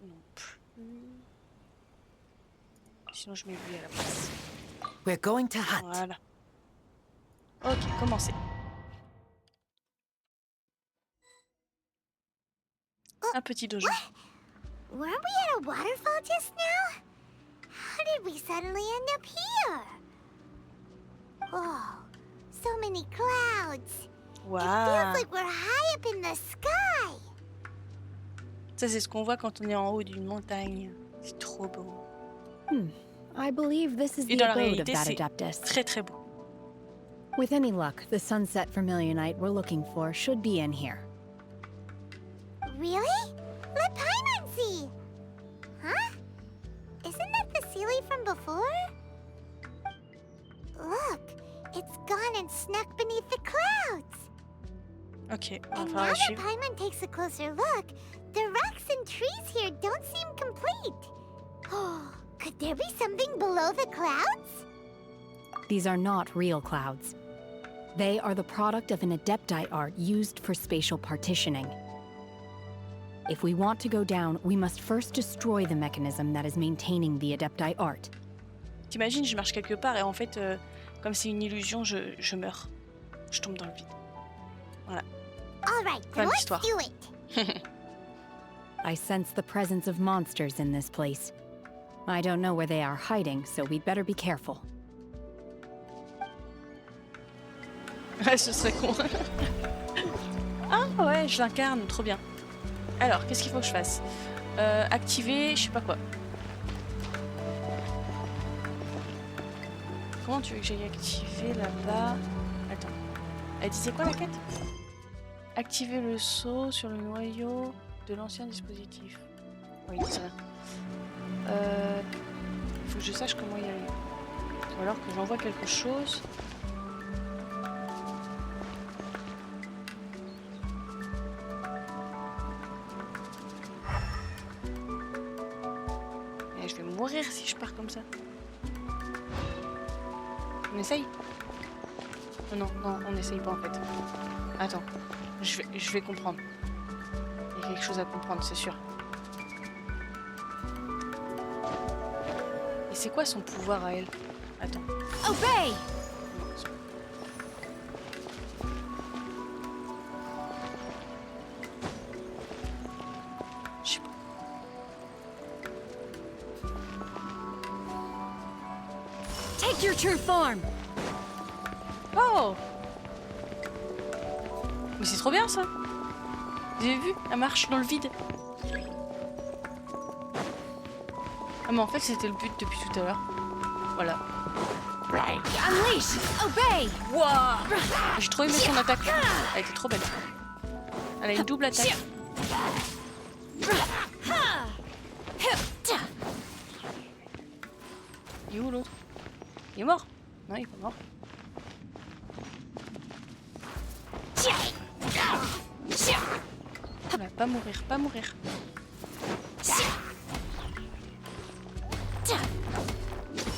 non plus. Sinon, je mets lui à la place. We're going to hunt. Voilà. Ok, commencez. Un petit dojo. Weren't we at a waterfall just now? How did we suddenly end up here? Oh, so many clouds. Wow. It feels like we're high up in the sky. Ça, c'est ce qu'on voit quand on est en haut d'une montagne. C'est trop beau. I believe this is Et the dans la abode of réalité, that c'est Adeptus. très très beau. With any luck, the sunset vermilionite we're looking for should be in here. Really? Let Paimon see. Huh? Isn't that the Sealy from before? Look, it's gone and snuck beneath the clouds. Ok, on va And faire now la that suivre. Paimon takes a closer look, the rocks and trees here don't seem complete. Oh, could there be something below the clouds? These are not real clouds. They are the product of an Adepti art used for spatial partitioning. If we want to go down, we must first destroy the mechanism that is maintaining the Adepti art. T'imagines, je marche quelque part et en fait, comme c'est une illusion, je meurs. Je tombe dans le vide. Voilà. All right, Fin then de let's l'histoire. do it. I sense the presence of monsters in this place. I don't know where they are hiding, so we'd better be careful. Ouais, ce serait con. Ah ouais, je l'incarne, trop bien. Alors, qu'est-ce qu'il faut que je fasse? Activer, je sais pas quoi. Comment tu veux que j'aille activer là-bas? Attends. Elle disait quoi la quête? Activer le saut sur le noyau de l'ancien dispositif. Oui, c'est ça. Faut que je sache comment y aller. Ou alors que j'envoie quelque chose. Et je vais mourir si je pars comme ça. On essaye? Non, non, on n'essaye pas en fait. Attends, je vais comprendre. Il y a quelque chose à comprendre, c'est sûr. Et c'est quoi son pouvoir à elle? Attends. Obey! Je sais pas. Take your true form! Oh! Mais c'est trop bien ça! Vous avez vu? Elle marche dans le vide. Ah mais en fait c'était le but depuis tout à l'heure. Voilà. Unleash! Obey! Wow! J'ai trop aimé son attaque. Elle était trop belle. Elle a une double attaque. Il est où l'autre? Il est mort? Non, il est pas mort. Voilà, pas mourir, pas mourir.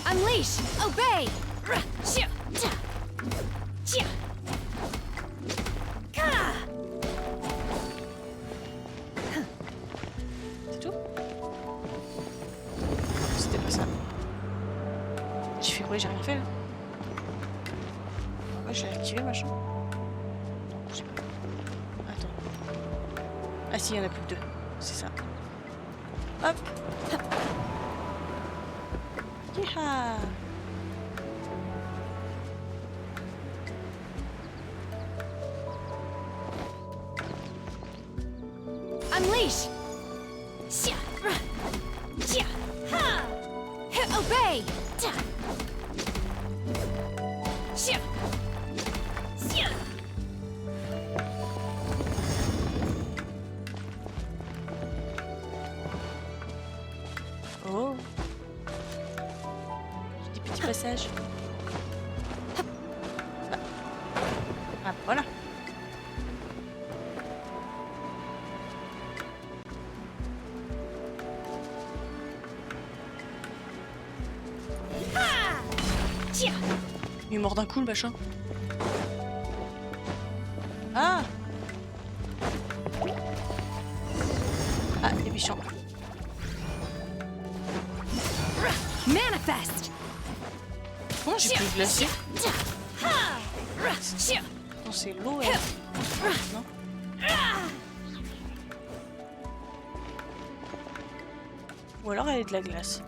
Unleash! Obey! C'est tout? C'était pas ça. J'ai fait quoi? J'ai rien fait là? Ouais, j'ai activé machin. Non, je sais pas. Attends. Ah si, il y en a plus que 2. C'est ça. Hop! Yeeha! Unleash! Obey! Oh! J'ai des petits passages. Ah, voilà! Il est mort d'un coup le machin. Ah! Ah, les méchants. Manifest! Comment j'ai pu le glacer? Non, c'est l'eau. Non? Ou alors elle est de la glace.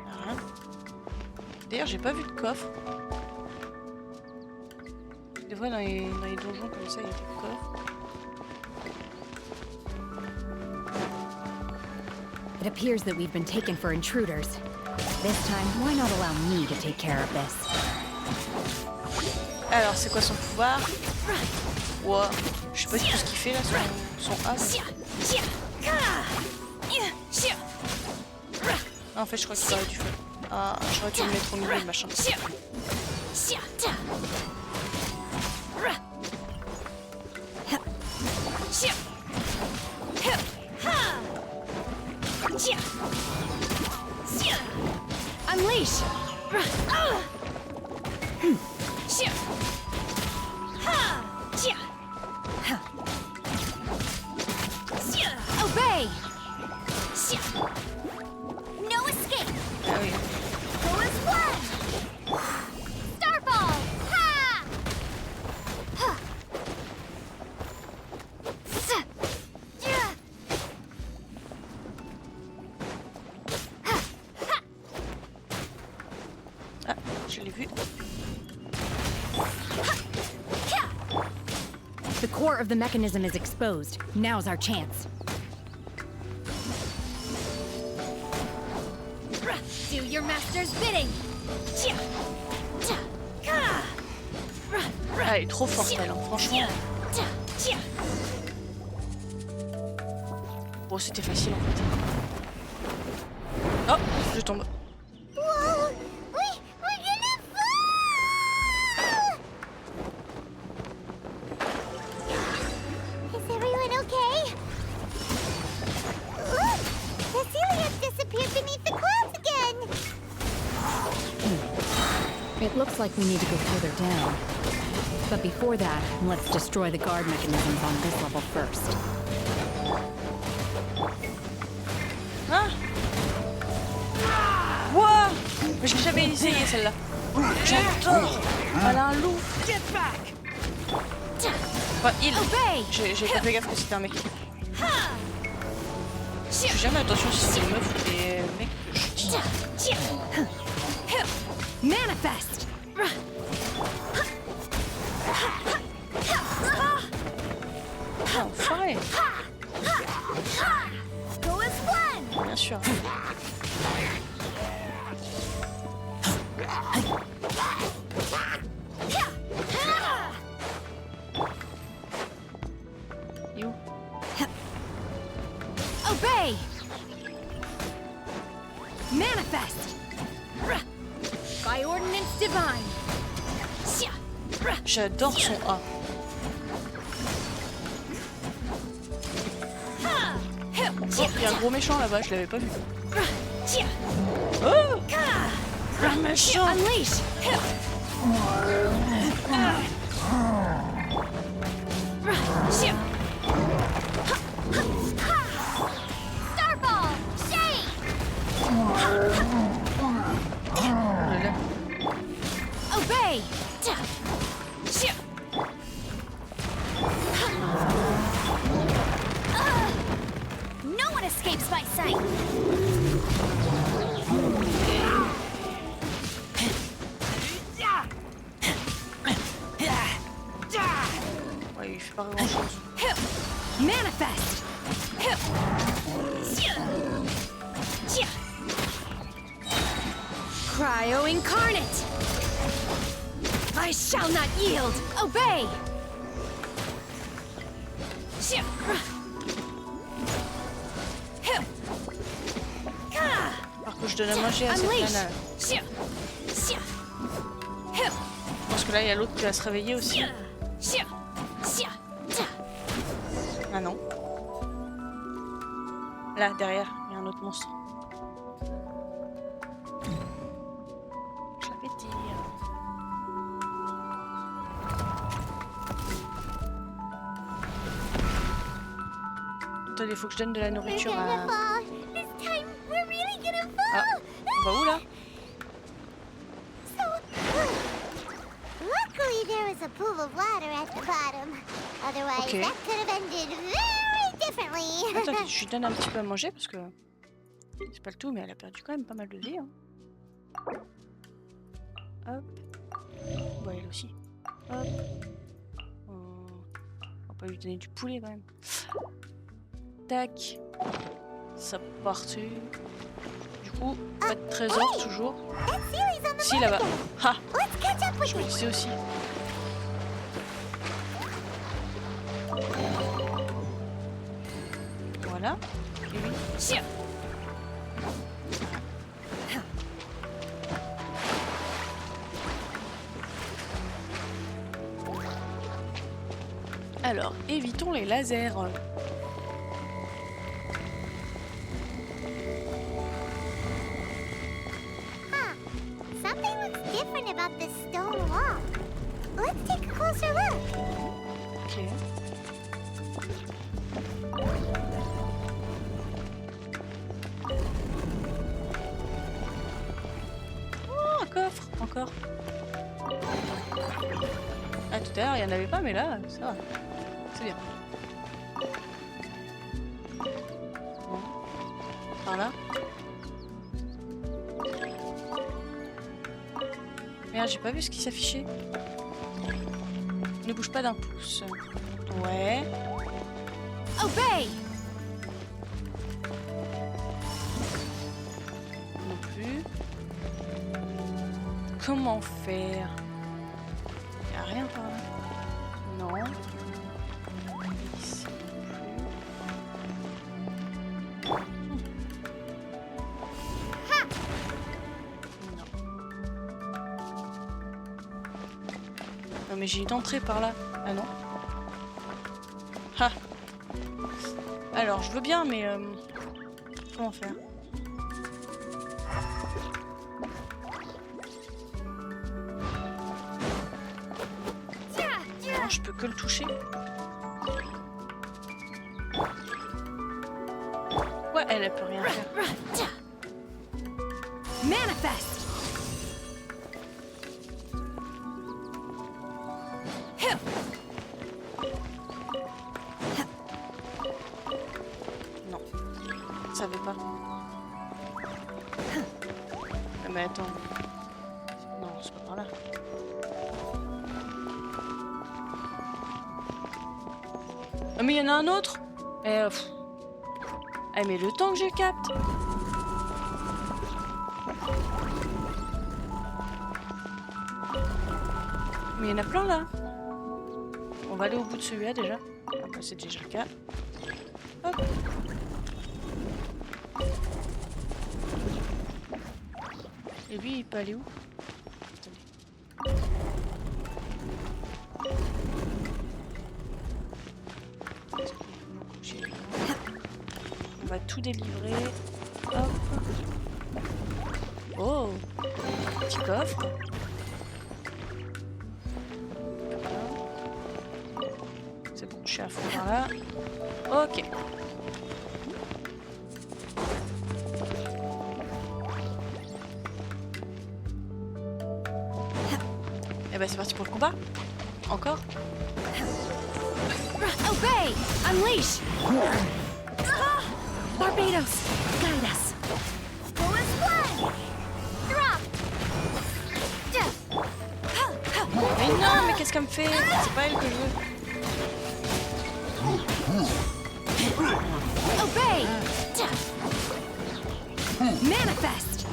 Hein? D'ailleurs, j'ai pas vu de coffre. Des fois, dans les donjons comme ça, il y a des coffres. It appears that we've been taken for intruders. This time, why not allow me to take care of this? Alors, c'est quoi son pouvoir? Wow. Je sais pas tout ce qu'il fait là, son as. Ah, en fait, je crois que ça aurait dû faire. Ah, j'aurais dû le mettre au milieu, le machin. Unleash! Obey! No escape! Ah oui. Go as one! Starball! Ha! Ha! Ah, je l'ai vu. The core of the mechanism is exposed. Now's our chance. Do your master's bidding! Ah, elle est trop forte, elle, hein, franchement. Bon, c'était facile en fait. Oh, je tombe. Whoa! We're gonna fall! Is everyone okay? Look! The ceiling disappeared beneath the clouds again! It looks like we need to go further down. But before that, let's destroy the guard mechanisms on this level first. Hein? Wow! Mais je l'ai jamais essayé celle-là. J'adore! Elle a un loup. Enfin, il. J'ai pas fait gaffe que c'était un mec. Je fais jamais attention si c'est des meufs ou des mecs que je dis. Manifest! Ah, enfoiré! Go as one! Bien sûr. Obey! Manifest! By ordinance divine! J'adore son A. Oh, il y a un gros méchant là-bas, je l'avais pas vu. Oh! Un méchant! Unleash! Starfall! Shade! Obey! No one escapes my sight! Ouais, il fait pas grand chose. Manifest! Cryo incarnate! I shall not yield! Obey! Alors que je donne à manger à cette nana. Parce que là, il y a l'autre qui va se réveiller aussi. Ah non. Là, derrière, il y a un autre monstre. Je l'avais dit. Attendez, il faut que je donne de la nourriture à... Ah, on va où là? Luckily, there was a pool of water at the bottom. Otherwise, that could have ended very differently. Attends, je lui donne un petit peu à manger parce que c'est pas le tout, mais elle a perdu quand même pas mal de vie. Hein. Hop. Bon, elle aussi. Hop. On va pas lui donner du poulet quand même. Tac. Ça partit. Du coup, pas de trésor toujours. Si, là-bas. Ha! Je me disais aussi. Voilà. Et oui. Alors, évitons les lasers. Something looks different about this stone wall. Let's take a closer look. Ok. Oh, un coffre, encore. Ah, tout à l'heure, il n'y en avait pas, mais là, ça va. C'est bien. Bon. Par là. Merde, j'ai pas vu ce qui s'affichait. Ne bouge pas d'un pouce. Ouais. Obey! Non plus. Comment faire? Y'a rien par là. Non. Ici non plus. Non mais j'ai une entrée par là. Ah non. Ha. Alors je veux bien mais comment faire? Non, je peux que le toucher. Ouais, elle peut rien faire. Manifest! Non, ça veut pas. Mais attends. Non, c'est pas par là. Ah mais il y en a un autre. Ah mais le temps que je capte. Mais il y en a plein là. On va aller au bout de celui-là déjà. Ah bah, c'est déjà le cas. Hop. Et lui, il peut aller où? Attendez. On va tout délivrer. Hop. Oh, petit coffre. C'est bon, je suis à fond par là. Ok. Et bah c'est parti pour le combat. Encore. Obey! Unleash! Barbados, guide us. Mais non, mais qu'est-ce qu'elle me fait? C'est pas elle que je veux. Obey! Manifest!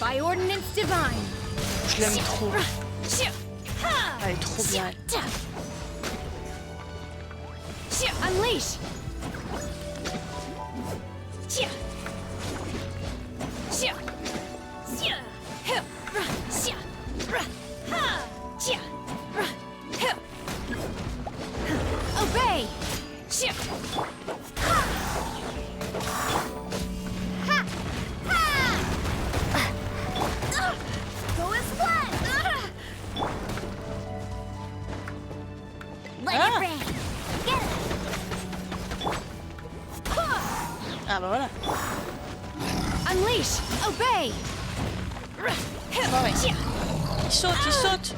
By ordinance divine! Je l'aime trop. Elle est trop bien. Unleash! Obey! Go as one! Let it rain! Get it! Ah bah voilà. Unleash! Obey! Ah ouais. Il saute, il saute.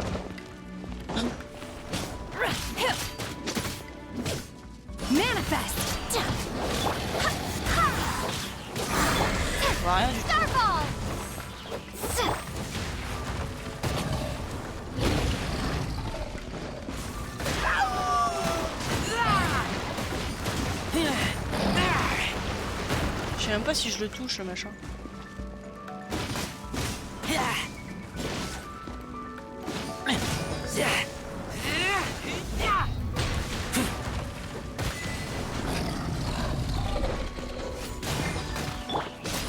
Manifest! Je vois rien du tout. Starball! Je sais même pas si je le touche le machin.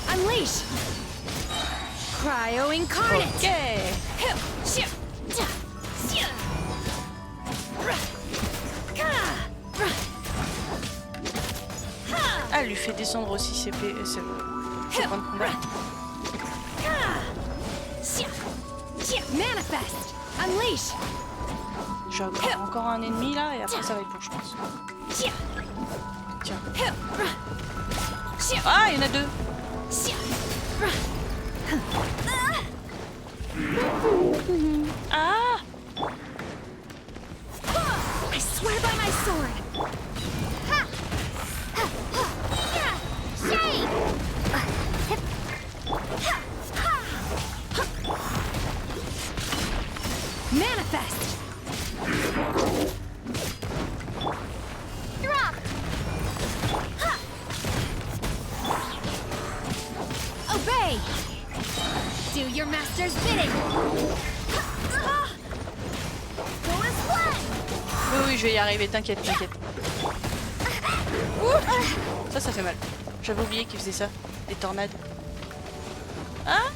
Unleash! Cryo incarnate! Ok. Ah, elle lui fait descendre aussi ses points de combat. Manifest! Unleash! Je vais avoir encore un ennemi là et après ça va être bon, je pense. Tiens. Ah, il y en a deux. Ah! I swear by my sword! Shade! Manifest! Drop! Obey! Do your master's bidding! Go as one! Oui, oui, je vais y arriver, t'inquiète, t'inquiète. Ouh, ça fait mal. J'avais oublié qu'il faisait ça, des tornades. Hein?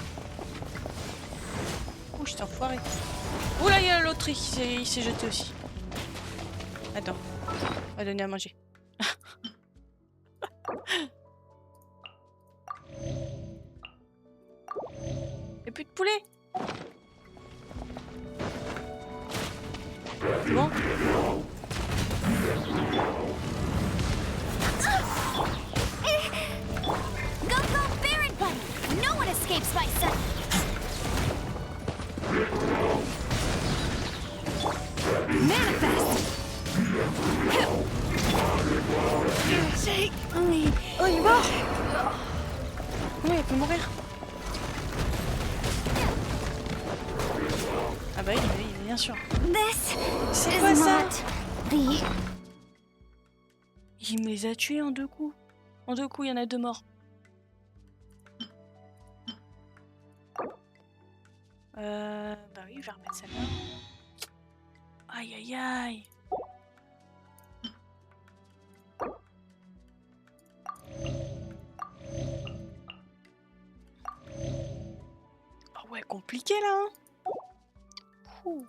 Ouh, je t'ai enfoiré. Ouh là, il y a l'autre, il s'est jeté aussi. Attends, on va donner à manger. Y'a plus de poulet. C'est bon? Go, go, Baron Bunny! No one escapes my son! Manifest! Shake! Oh, il est mort! Oui, il peut mourir. Ah bah il est bien sûr. This C'est is quoi ça? not the... Il me les a tués en deux coups. En deux coups, il y en a deux morts. Bah oui, je vais remettre celle-là. Aïe aïe aïe. compliqué là. Ouh.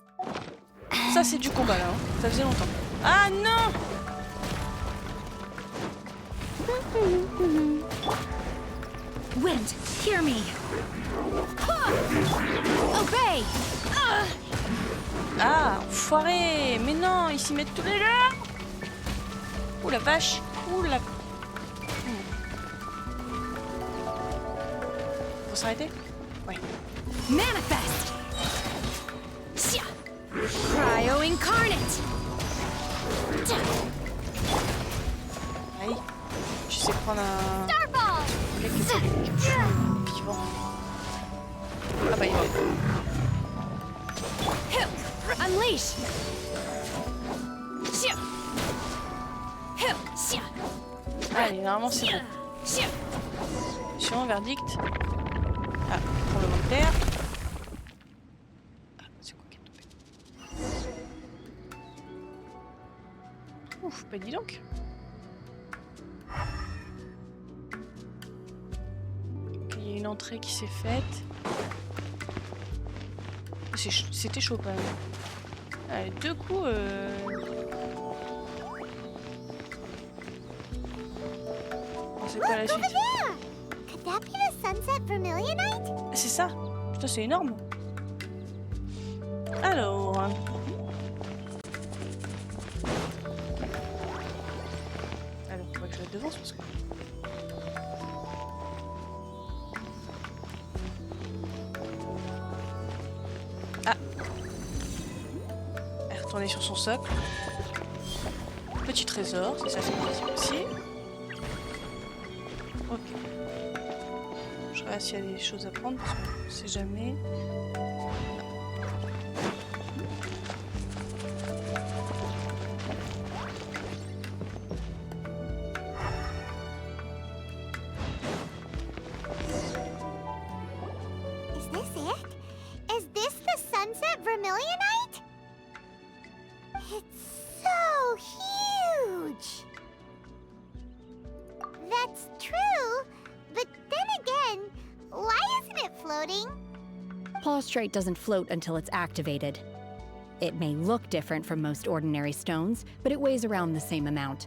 Ça c'est du combat là, hein. Ça faisait longtemps. Ah non! Wind, hear me. Obey. Ah, enfoiré! Mais non, ils s'y mettent tous les deux! Ouh la vache! Ouh la... Faut s'arrêter? Ouais. Manifest. Cryo incarnate. Aïe. Je sais prendre un... Starball. Mec vivant. Ah bah il est... Unleash. Allez, normalement c'est bon. Mission, verdict. Ah, pour le volontaire. Ah, c'est quoi qui est tombé? Ouf, bah dis donc. Ok, il y a une entrée qui s'est faite. C'était chaud quand même. Allez, deux coups. C'est quoi la suite? Could that be the sunset vermilionite? C'est ça. Putain, c'est énorme. Alors. Alors, faut que je la devance parce que. Ah. Elle est retournée sur son socle. Petit trésor, c'est ça, c'est pratique aussi. Ok. Je regarde s'il y a des choses à prendre parce qu'on ne sait jamais. Is this it? Is this the sunset vermilionite? It's so huge. That's true, but then again, why isn't it floating? Plaustrite doesn't float until it's activated. It may look different from most ordinary stones, but it weighs around the same amount.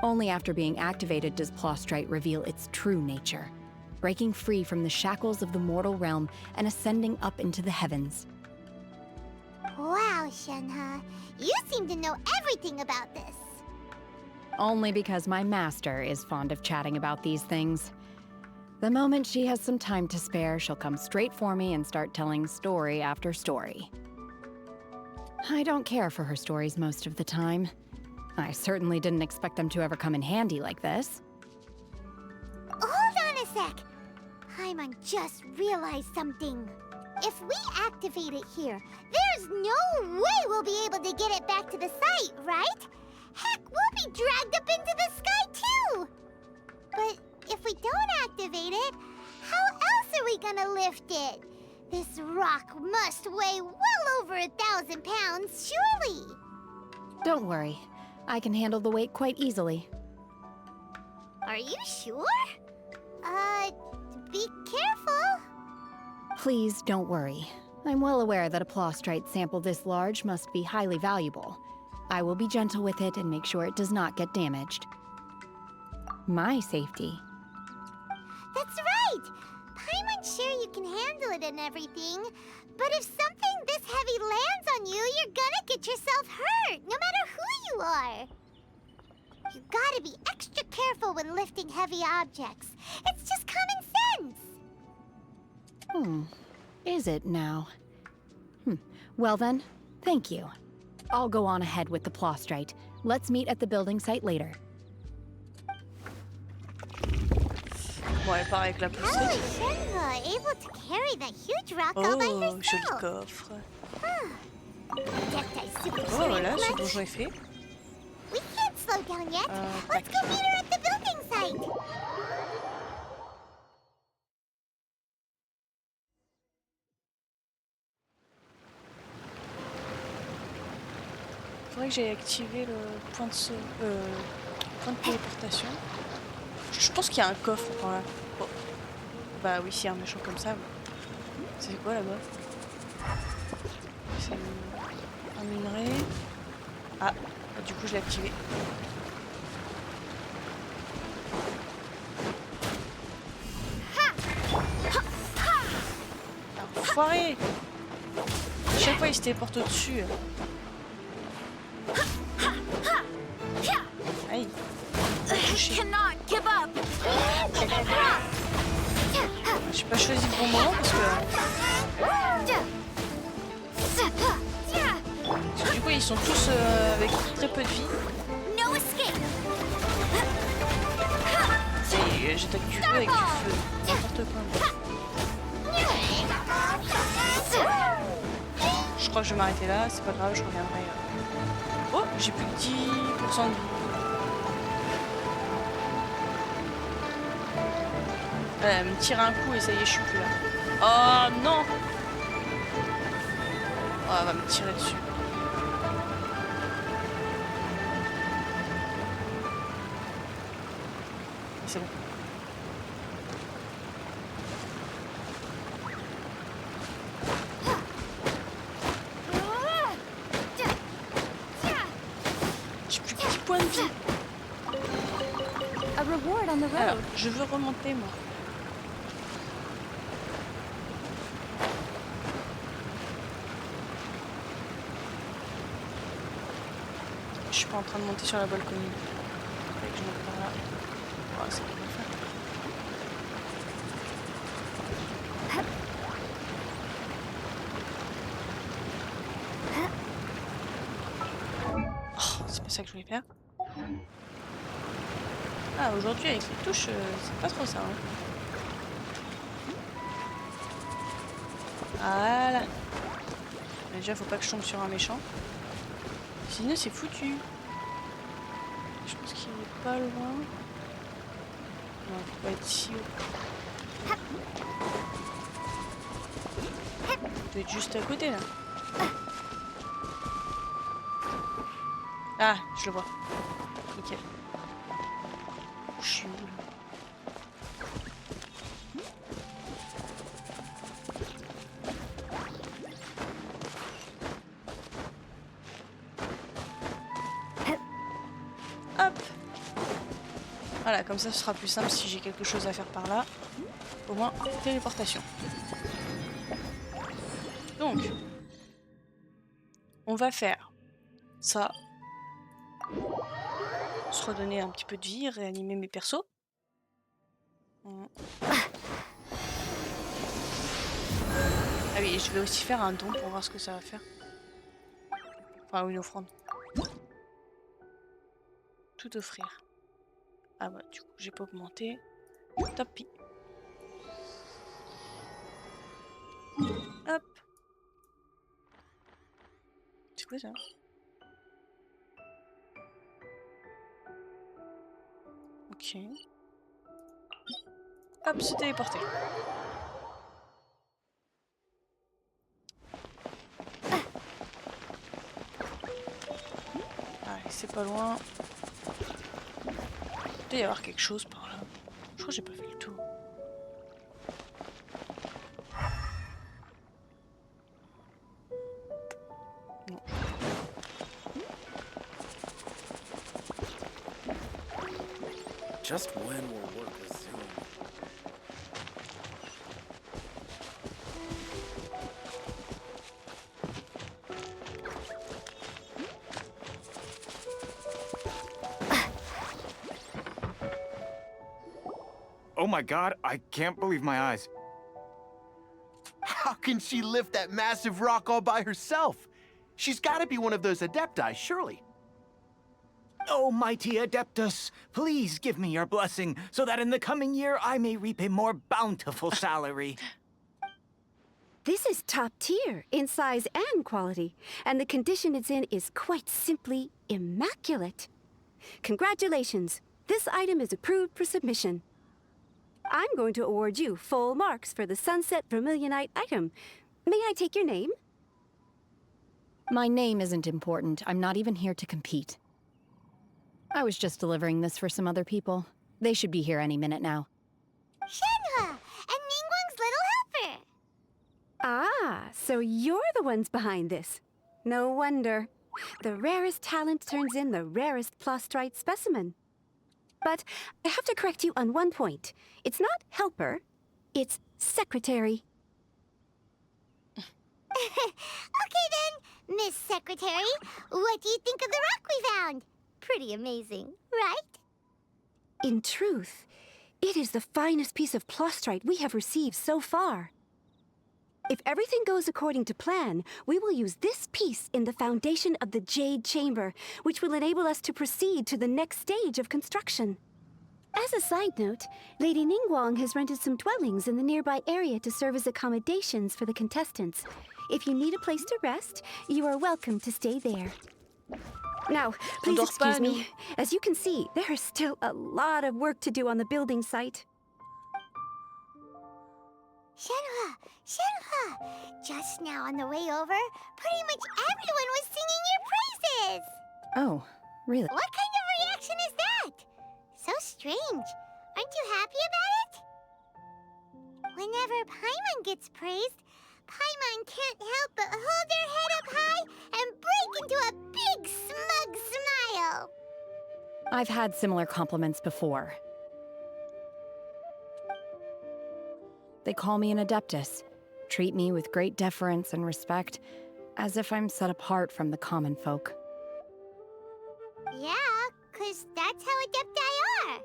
Only after being activated does Plaustrite reveal its true nature, breaking free from the shackles of the mortal realm and ascending up into the heavens. Wow, Shenhe, you seem to know everything about this. Only because my master is fond of chatting about these things. The moment she has some time to spare, she'll come straight for me and start telling story after story. I don't care for her stories most of the time. I certainly didn't expect them to ever come in handy like this. Hold on a sec. Paimon just realized something. If we activate it here, there's no way we'll be able to get it back to the site, right? Heck, we'll be dragged up into the sky too! But if we don't activate it, how else are we gonna lift it? This rock must weigh well over 1,000 pounds, surely! Don't worry. I can handle the weight quite easily. Are you sure? Be careful. Please don't worry. I'm well aware that a Plaustrite sample this large must be highly valuable. I will be gentle with it and make sure it does not get damaged. My safety. That's right! Paimon's sure you can handle it and everything, but if something this heavy lands on you, you're gonna get yourself hurt, no matter who you are. You gotta be extra careful when lifting heavy objects. It's just common sense. Is it now? Well then, thank you. I'll go on ahead with the Plaustrite. Let's meet at the building site later. Bon, elle part avec la How is Shenhe able to carry that huge rock all by Oh, joli herself? coffre. That super Oh, voilà, ce donjon est fait. We can't slow down yet. Let's go meet her at the building site. Faudrait que j'aille activer le point de téléportation. Je pense qu'il y a un coffre par là. Bon. Bah oui, si un méchant comme ça. C'est quoi là-bas? C'est un minerai. Ah, du coup je l'ai activé. Enfoiré! Chaque fois il se téléporte au-dessus. Aïe. J'ai pas choisi le bon moment parce que du coup ils sont tous avec très peu de vie. Et j'attaque du feu avec du feu. N'importe quoi. Je crois que je vais m'arrêter là, c'est pas grave, je reviendrai. Oh, j'ai plus que 10% de vie. Elle me tire un coup et ça y est, je suis plus là. Oh non! Oh, elle va me tirer dessus. C'est bon. J'ai plus que 10 points de vie. Alors, je veux remonter moi. Je suis pas en train de monter sur la balconie. Faudrait que je monte par là. Oh, c'est pas faire. Oh, c'est pas ça que je voulais faire. Ah, aujourd'hui avec les touches, c'est pas trop ça. Hein. Voilà. Mais déjà, faut pas que je tombe sur un méchant. Sinon, c'est foutu. Je pense qu'il est pas loin. Non, faut pas être si haut. Il doit être juste à côté là. Ah, je le vois. Nickel. Je suis où là? Hop. Voilà, comme ça ce sera plus simple si j'ai quelque chose à faire par là. Au moins, téléportation. Donc, on va faire ça. Se redonner un petit peu de vie, réanimer mes persos. Ah oui, je vais aussi faire un don pour voir ce que ça va faire. Enfin, une offrande. Tout offrir. Ah bah, du coup, j'ai pas augmenté. Tant pis. Hop. C'est quoi ça? Ok. Hop, c'est téléporté. Allez, c'est pas loin. Il doit y avoir quelque chose par là. Je crois que j'ai pas fait le tour. Non. Just when will work resume? Oh my god, I can't believe my eyes. How can she lift that massive rock all by herself? She's gotta be one of those adepti, surely. Oh, mighty Adeptus, please give me your blessing so that in the coming year I may reap a more bountiful salary. This is top tier in size and quality, and the condition it's in is quite simply immaculate. Congratulations, this item is approved for submission. I'm going to award you full marks for the Sunset Vermilionite item. May I take your name? My name isn't important. I'm not even here to compete. I was just delivering this for some other people. They should be here any minute now. Shenhe! And so you're the ones behind this. No wonder. The rarest talent turns in the rarest plastrite specimen. But I have to correct you on one point. It's not helper, it's secretary. Okay then, Miss Secretary, what do you think of the rock we found? Pretty amazing, right? In truth, it is the finest piece of plastrite we have received so far. If everything goes according to plan, we will use this piece in the foundation of the Jade Chamber, which will enable us to proceed to the next stage of construction. As a side note, Lady Ningguang has rented some dwellings in the nearby area to serve as accommodations for the contestants. If you need a place to rest, you are welcome to stay there. Now, please excuse me. As you can see, there is still a lot of work to do on the building site. Shenhua! Just now on the way over, pretty much everyone was singing your praises! Oh, really? What kind of reaction is that? So strange. Aren't you happy about it? Whenever Paimon gets praised, Paimon can't help but hold their head up high and break into a big smug smile. I've had similar compliments before. They call me an adeptus, treat me with great deference and respect, as if I'm set apart from the common folk. Yeah, 'cause that's how adepti are.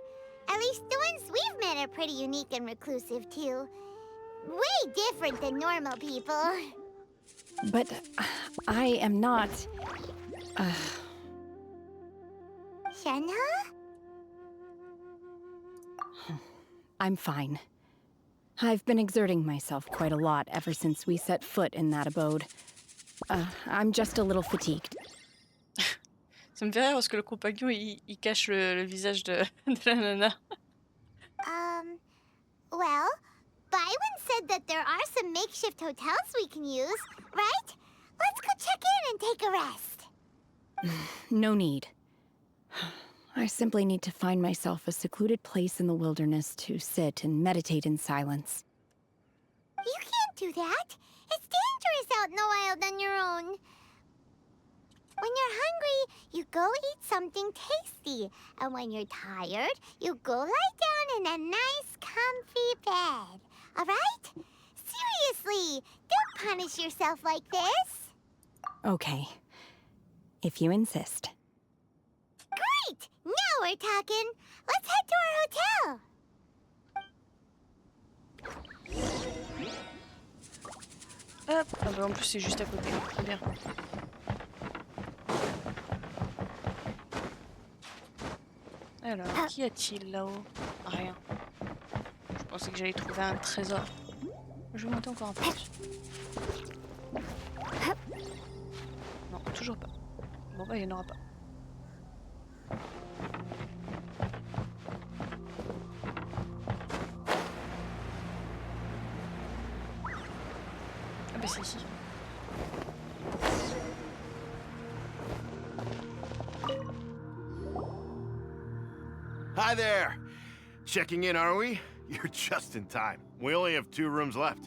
At least the ones we've met are pretty unique and reclusive, too. Way different than normal people. But I am not... Shenhua? I'm fine. I've been exerting myself quite a lot ever since we set foot in that abode. I'm just a little fatigued. Ça me fait rire parce que le compagnon, il cache le visage de la nana. Well, Byron said that there are some makeshift hotels we can use, right? Let's go check in and take a rest. No need. I simply need to find myself a secluded place in the wilderness to sit and meditate in silence. You can't do that. It's dangerous out in the wild on your own. When you're hungry, you go eat something tasty. And when you're tired, you go lie down in a nice, comfy bed. All right? Seriously, don't punish yourself like this. Okay. If you insist. Great! Now we're talking. Let's head to our hotel. Hop, ah bah en plus c'est juste à côté, très bien. Alors, qu'y a-t-il là-haut? Rien. Je pensais que j'allais trouver un trésor. Je vais monter encore un peu plus. Non, toujours pas. Bon bah il n'y en aura pas. Ah bah c'est ici. Hi there! Checking in, are we? You're just in time. We only have 2 rooms left.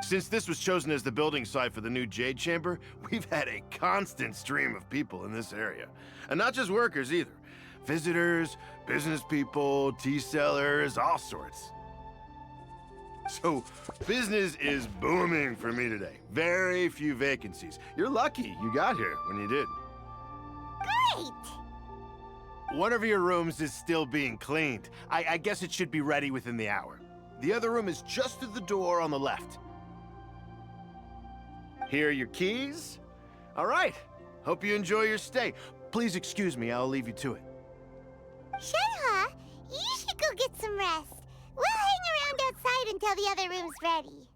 Since this was chosen as the building site for the new Jade Chamber, we've had a constant stream of people in this area. And not just workers either. Visitors, business people, tea sellers, all sorts. So, business is booming for me today. Very few vacancies. You're lucky you got here when you did. Great! One of your rooms is still being cleaned. I guess it should be ready within the hour. The other room is just through the door on the left. Here are your keys. All right. Hope you enjoy your stay. Please excuse me, I'll leave you to it. Shenhua, you should go get some rest. We'll hang around outside until the other room's ready.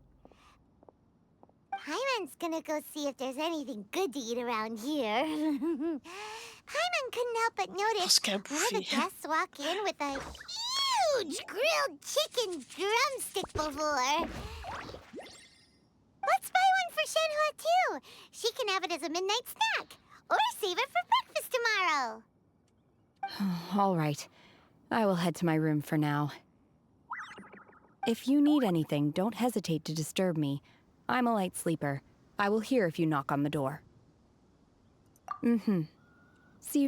Paimon's gonna go see if there's anything good to eat around here. Paimon couldn't help but notice all the guests walk in with a huge grilled chicken drumstick before. Let's buy one for Shenhua too. She can have it as a midnight snack. Or save it for breakfast tomorrow. All right. I will head to my room for now. If you need anything, don't hesitate to disturb me. I'm a light sleeper. I will hear if you knock on the door. See you.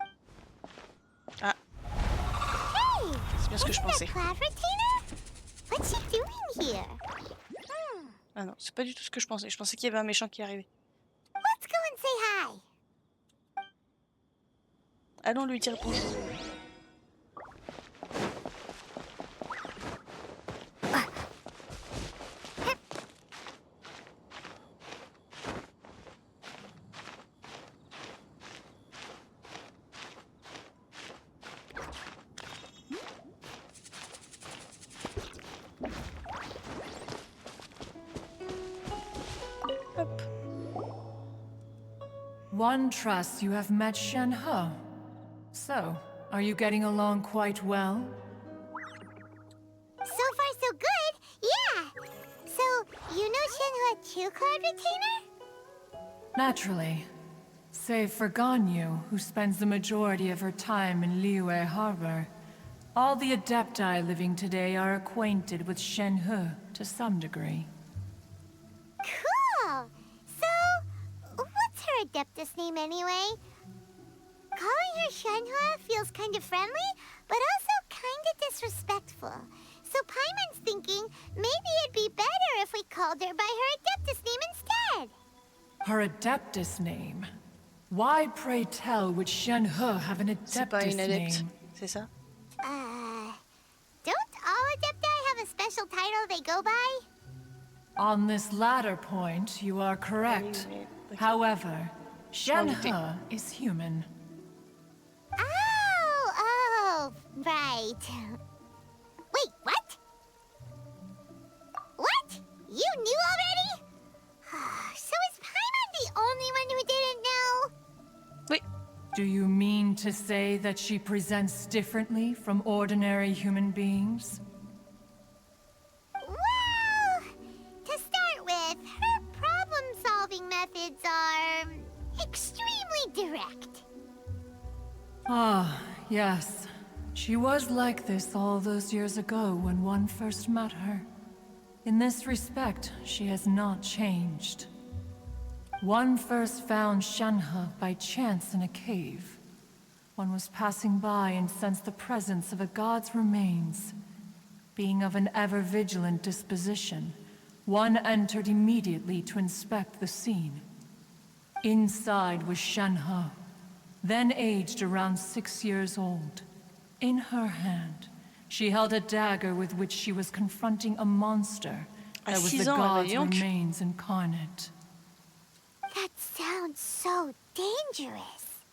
Ah. Hey! C'est bien ce que je pensais. Cloud retainer? What's she doing here? Ah non, c'est pas du tout ce que je pensais. Je pensais qu'il y avait un méchant qui arrivait. Let's go and say hi. Allons lui dire bonjour. One trusts you have met Shen-He. So, are you getting along quite well? So far, so good. Yeah. So, you know Shen-He too, Cloud Retainer? Naturally. Save for Ganyu, who spends the majority of her time in Liyue Harbor. All the Adepti living today are acquainted with Shen-He to some degree. Cool. So, what's her Adeptus name anyway? Calling her Shen-He feels kind of friendly, but also kind of disrespectful. So Paimon's thinking maybe it'd be better if we called her by her Adeptus name instead. Her Adeptus name? Why, pray tell, would Shen-He have an Adeptus name? C'est ça? Don't all Adepti have a special title they go by? On this latter point, you are correct. However, Shen-He is human. Oh, right. Wait, what? What? You knew already? So is Paimon the only one who didn't know? Wait. Do you mean to say that she presents differently from ordinary human beings? Well, to start with, her problem-solving methods are extremely direct. Ah, yes. She was like this all those years ago when one first met her. In this respect, she has not changed. One first found Shen-He by chance in a cave. One was passing by and sensed the presence of a god's remains. Being of an ever-vigilant disposition, one entered immediately to inspect the scene. Inside was Shen-He, then aged around 6 years old. In her hand, she held a dagger with which she was confronting a monster that was the god's remains incarnate. That sounds so dangerous.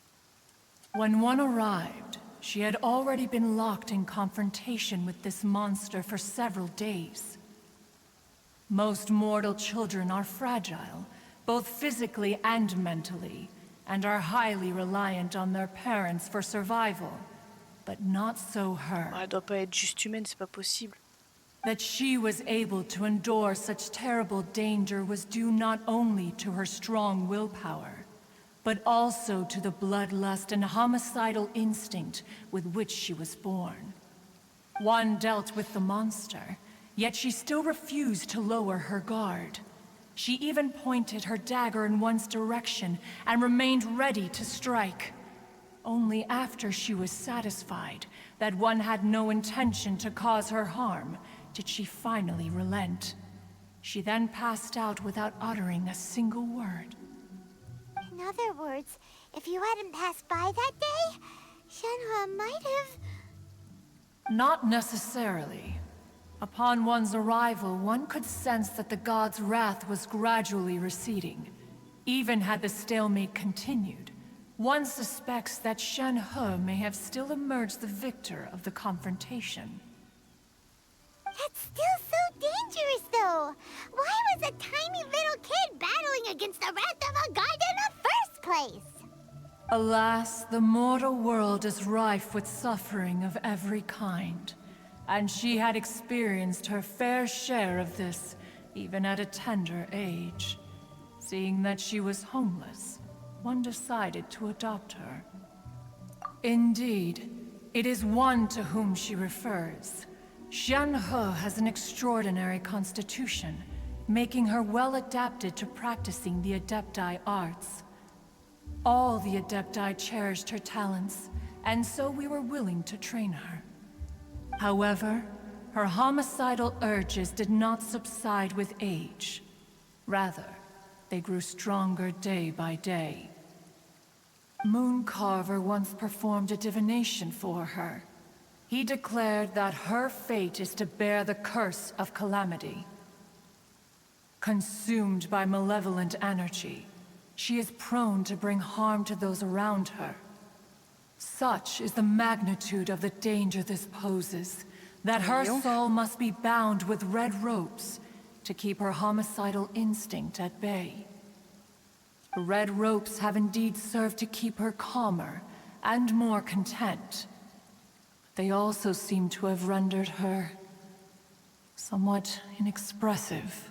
When one arrived, she had already been locked in confrontation with this monster for several days. Most mortal children are fragile, both physically and mentally, and are highly reliant on their parents for survival. But not so her. Elle doit pas être juste humaine, c'est pas possible. That she was able to endure such terrible danger was due not only to her strong willpower, but also to the bloodlust and homicidal instinct with which she was born. One dealt with the monster, yet she still refused to lower her guard. She even pointed her dagger in one's direction and remained ready to strike. Only after she was satisfied that one had no intention to cause her harm did she finally relent. She then passed out without uttering a single word. In other words, if you hadn't passed by that day, Shen-He might have... Not necessarily. Upon one's arrival, one could sense that the god's wrath was gradually receding. Even had the stalemate continued, one suspects that Shen-He may have still emerged the victor of the confrontation. That's still so dangerous, though. Why was a tiny little kid battling against the wrath of a god in the first place? Alas, the mortal world is rife with suffering of every kind. And she had experienced her fair share of this, even at a tender age. Seeing that she was homeless, one decided to adopt her. Indeed, it is one to whom she refers. Shen-He has an extraordinary constitution, making her well adapted to practicing the Adepti arts. All the Adepti cherished her talents, and so we were willing to train her. However, her homicidal urges did not subside with age. Rather, they grew stronger day by day. Mooncarver once performed a divination for her. He declared that her fate is to bear the curse of calamity. Consumed by malevolent energy, she is prone to bring harm to those around her. Such is the magnitude of the danger this poses, that her soul must be bound with red ropes to keep her homicidal instinct at bay. The red ropes have indeed served to keep her calmer and more content. They also seem to have rendered her somewhat inexpressive.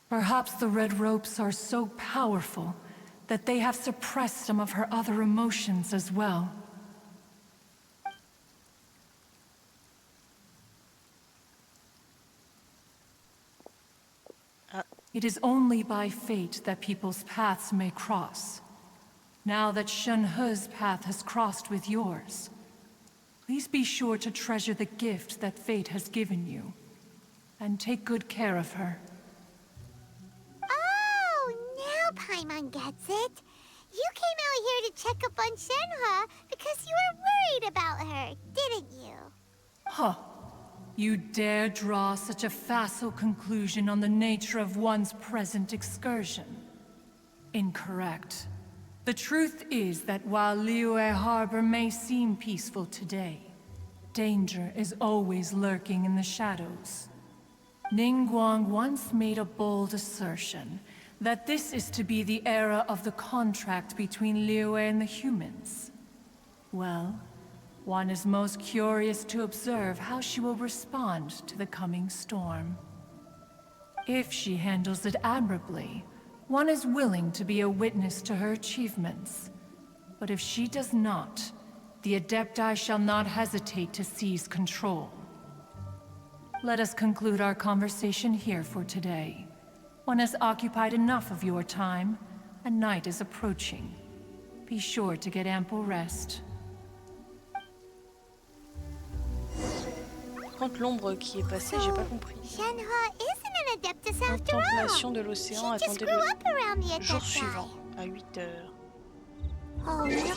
Perhaps the red ropes are so powerful that they have suppressed some of her other emotions as well. It is only by fate that people's paths may cross. Now that Shenhe's path has crossed with yours, please be sure to treasure the gift that fate has given you, and take good care of her. Oh, now Paimon gets it. You came out here to check up on Shenhe because you were worried about her, didn't you? Huh. You dare draw such a facile conclusion on the nature of one's present excursion? Incorrect. The truth is that while Liyue Harbor may seem peaceful today, danger is always lurking in the shadows. Ningguang once made a bold assertion that this is to be the era of the contract between Liyue and the humans. Well, one is most curious to observe how she will respond to the coming storm. If she handles it admirably, one is willing to be a witness to her achievements. But if she does not, the Adepti shall not hesitate to seize control. Let us conclude our conversation here for today. One has occupied enough of your time, and night is approaching. Be sure to get ample rest. Quand l'ombre qui est passée, j'ai pas compris. Shenhe isn't an Adeptus after all. Contemplation de l'océan, She just attendez grew up around the le jour Adepti. suivant, à 8 heures. Oh, no.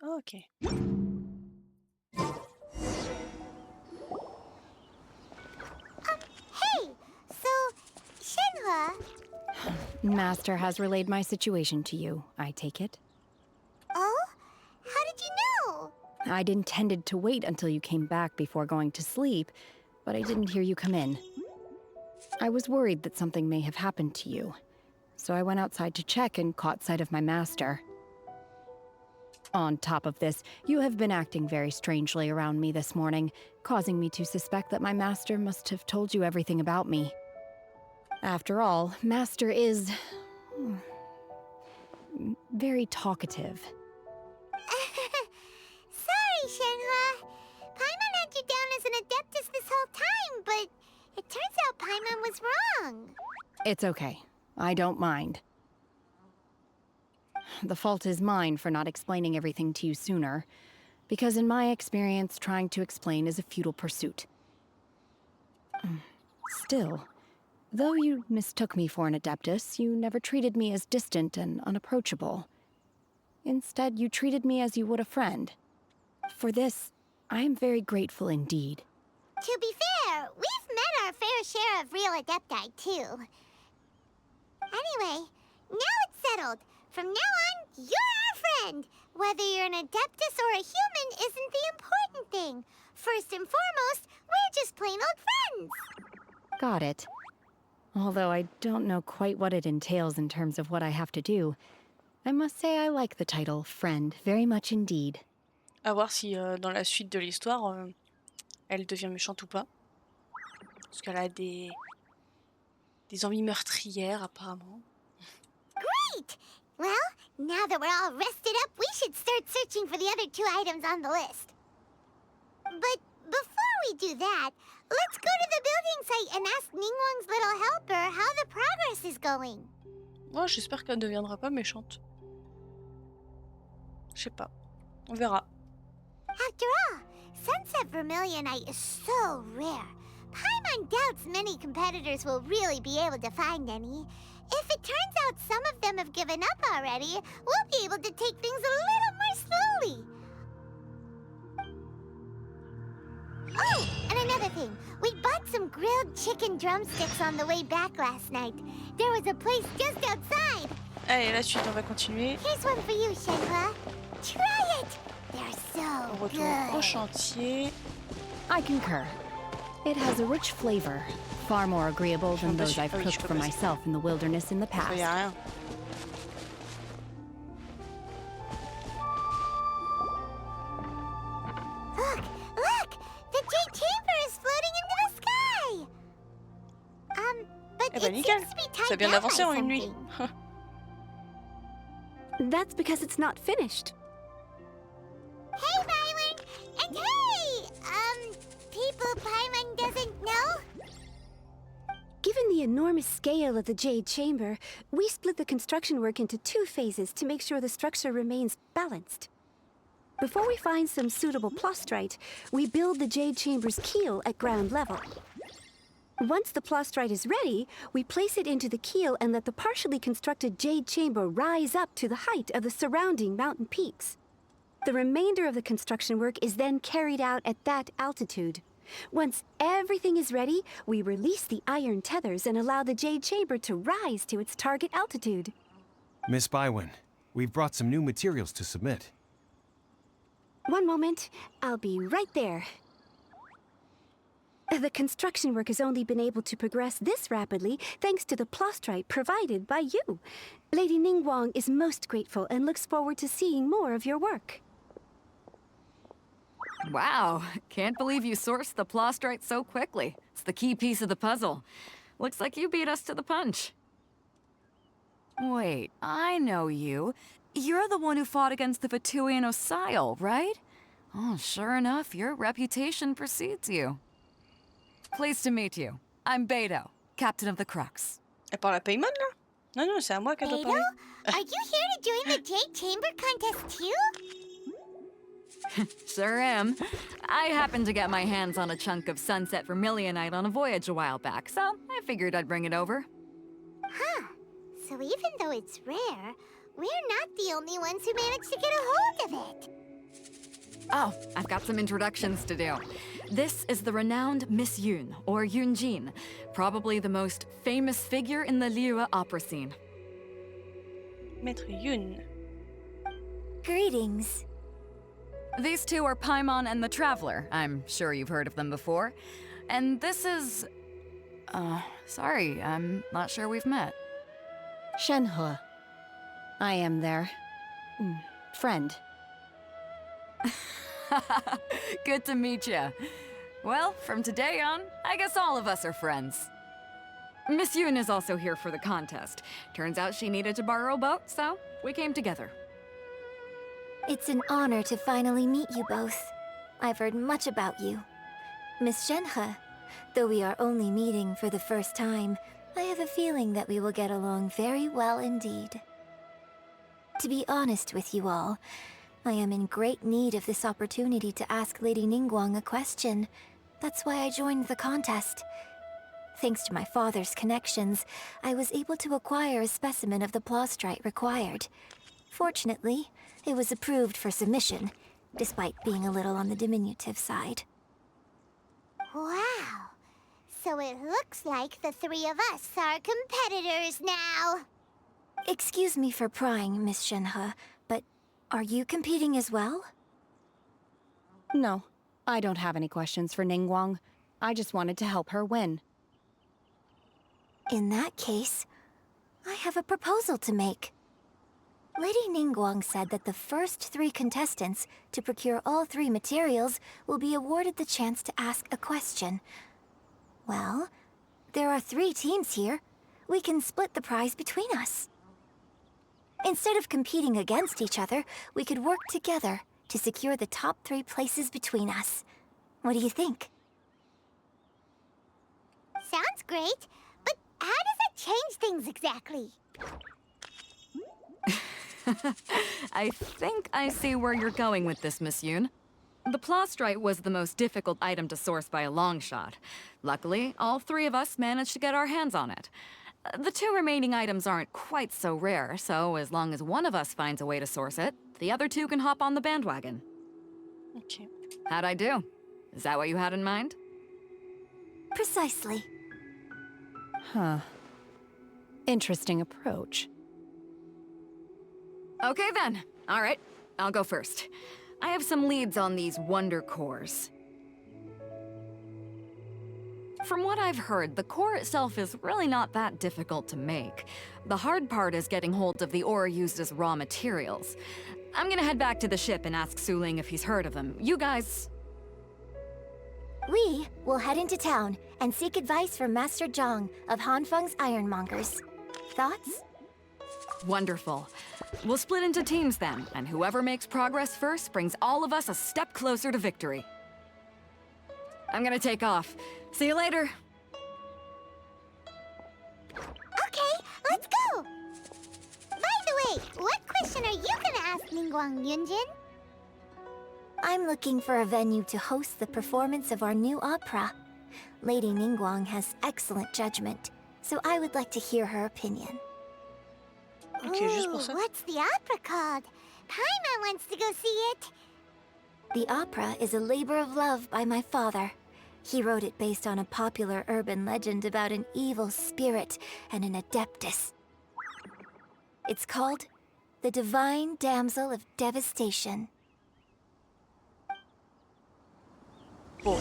Ok. Hey! So, Shenhe... Master has relayed my situation to you, I take it. Oh? How did you know? I'd intended to wait until you came back before going to sleep, but I didn't hear you come in. I was worried that something may have happened to you, so I went outside to check and caught sight of my master. On top of this, you have been acting very strangely around me this morning, causing me to suspect that my master must have told you everything about me. After all, Master is... very talkative. Sorry, Shenhe. Paimon had you down as an Adeptus this whole time, but it turns out Paimon was wrong. It's okay. I don't mind. The fault is mine for not explaining everything to you sooner, because in my experience, trying to explain is a futile pursuit. Still, though you mistook me for an Adeptus, you never treated me as distant and unapproachable. Instead, you treated me as you would a friend. For this, I am very grateful indeed. To be fair, we've met our fair share of real Adepti, too. Anyway, now it's settled. From now on, you're our friend. Whether you're an Adeptus or a human isn't the important thing. First and foremost, we're just plain old friends. Got it. Although I don't know quite what it entails in terms of what I have to do, I must say I like the title Friend very much indeed. À voir si dans la suite de l'histoire, elle devient méchante ou pas. Parce qu'elle a des envies meurtrières apparemment. Great! Well, now that we're all rested up, we should start searching for the other 2 items on the list. But before we do that, let's go to the building site and ask Ningguang's little helper how the progress is going. Moi, j'espère qu'elle ne deviendra pas méchante. Je sais pas. On verra. After all, Sunset Vermilionite is so rare. Paimon doubts many competitors will really be able to find any. If it turns out some of them have given up already, we'll be able to take things a little more slowly. Oh, and another thing. We bought some grilled chicken drumsticks on the way back last night. There was a place just outside. Allez, la suite, on va continuer. Here's one for you, Shenhua. Try it. They're so On retourne good. au chantier. I concur. It has a rich flavor, far more agreeable than those I've cooked for myself in the wilderness in the past. Y a rien. Look! The Jade Chamber is floating into the sky! But Eh ben it nickel. seems to be Ça tied vient down by d'avancer en une nuit. something. That's because it's not finished. Hey, Paimon! And hey! People Paimon doesn't know? Given the enormous scale of the Jade Chamber, we split the construction work into 2 phases to make sure the structure remains balanced. Before we find some suitable plastrite, we build the Jade Chamber's keel at ground level. Once the plastrite is ready, we place it into the keel and let the partially constructed Jade Chamber rise up to the height of the surrounding mountain peaks. The remainder of the construction work is then carried out at that altitude. Once everything is ready, we release the iron tethers and allow the Jade Chamber to rise to its target altitude. Miss Bywin, we've brought some new materials to submit. One moment, I'll be right there. The construction work has only been able to progress this rapidly thanks to the plastrite provided by you. Lady Ningguang is most grateful and looks forward to seeing more of your work. Wow, can't believe you sourced the plastrite so quickly. It's the key piece of the puzzle. Looks like you beat us to the punch. Wait, I know you. You're the one who fought against the Fatui and Osile, right? Oh, sure enough, your reputation precedes you. Pleased to meet you. I'm Beidou, captain of the Crux. Elle parle à Paimon, là? Non, non, c'est à moi qu'elle doit Beidou? parler. Are you here to join the Jade Chamber contest too? Sure am. I happened to get my hands on a chunk of sunset vermilionite on a voyage a while back, so I figured I'd bring it over. Huh. So even though it's rare, we're not the only ones who managed to get a hold of it. Oh, I've got some introductions to do. This is the renowned Miss Yun, or Yunjin, probably the most famous figure in the Liyue opera scene. Maître Yun. Greetings. These two are Paimon and the Traveler. I'm sure you've heard of them before. And this is... sorry, I'm not sure we've met. Shenhe. I am their... friend. Good to meet you. Well, from today on, I guess all of us are friends. Miss Yun is also here for the contest. Turns out she needed to borrow a boat, so we came together. It's an honor to finally meet you both. I've heard much about you. Miss Shenhe, though we are only meeting for the first time, I have a feeling that we will get along very well indeed. To be honest with you all, I am in great need of this opportunity to ask Lady Ningguang a question. That's why I joined the contest. Thanks to my father's connections, I was able to acquire a specimen of the plastrite required. Fortunately, it was approved for submission, despite being a little on the diminutive side. Wow. So it looks like the 3 of us are competitors now. Excuse me for prying, Miss Shenhe, but are you competing as well? No, I don't have any questions for Ningguang. I just wanted to help her win. In that case, I have a proposal to make. Lady Ningguang said that the first 3 contestants to procure all 3 materials will be awarded the chance to ask a question. Well, there are 3 teams here. We can split the prize between us. Instead of competing against each other, we could work together to secure the top 3 places between us. What do you think? Sounds great, but how does it change things exactly? I think I see where you're going with this, Miss Yoon. The plastrite was the most difficult item to source by a long shot. Luckily, all 3 of us managed to get our hands on it. The 2 remaining items aren't quite so rare, so as long as one of us finds a way to source it, the other 2 can hop on the bandwagon. Okay. How'd I do? Is that what you had in mind? Precisely. Huh. Interesting approach. Okay then. All right, I'll go first. I have some leads on these wonder cores. From what I've heard, the core itself is really not that difficult to make. The hard part is getting hold of the ore used as raw materials. I'm gonna head back to the ship and ask Suling if he's heard of them. You guys... We will head into town and seek advice from Master Zhang of Hanfeng's Ironmongers. Thoughts? Wonderful. We'll split into teams then, and whoever makes progress first brings all of us a step closer to victory. I'm gonna take off. See you later. Okay, let's go! By the way, what question are you gonna ask Ningguang, Yunjin? I'm looking for a venue to host the performance of our new opera. Lady Ningguang has excellent judgment, so I would like to hear her opinion. Okay, juste pour ça. What's the opera called? Paimon wants to go see it. The opera is a labor of love by my father. He wrote it based on a popular urban legend about an evil spirit and an adeptus. It's called The Divine Damsel of Devastation. Bon.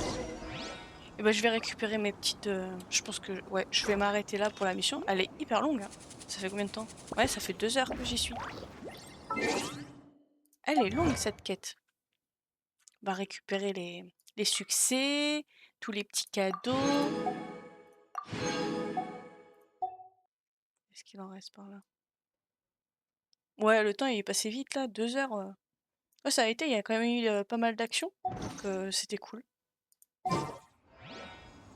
Et ben, je vais récupérer mes petites... je pense que... Ouais, je vais m'arrêter là pour la mission. Elle est hyper longue, hein. Ça fait combien de temps? Ouais, ça fait 2 heures que j'y suis. Elle est longue, cette quête. On va récupérer les succès, tous les petits cadeaux. Est-ce qu'il en reste par là? Ouais, le temps il est passé vite là, 2 heures. Ouais, ça a été, il y a quand même eu pas mal d'actions, donc c'était cool.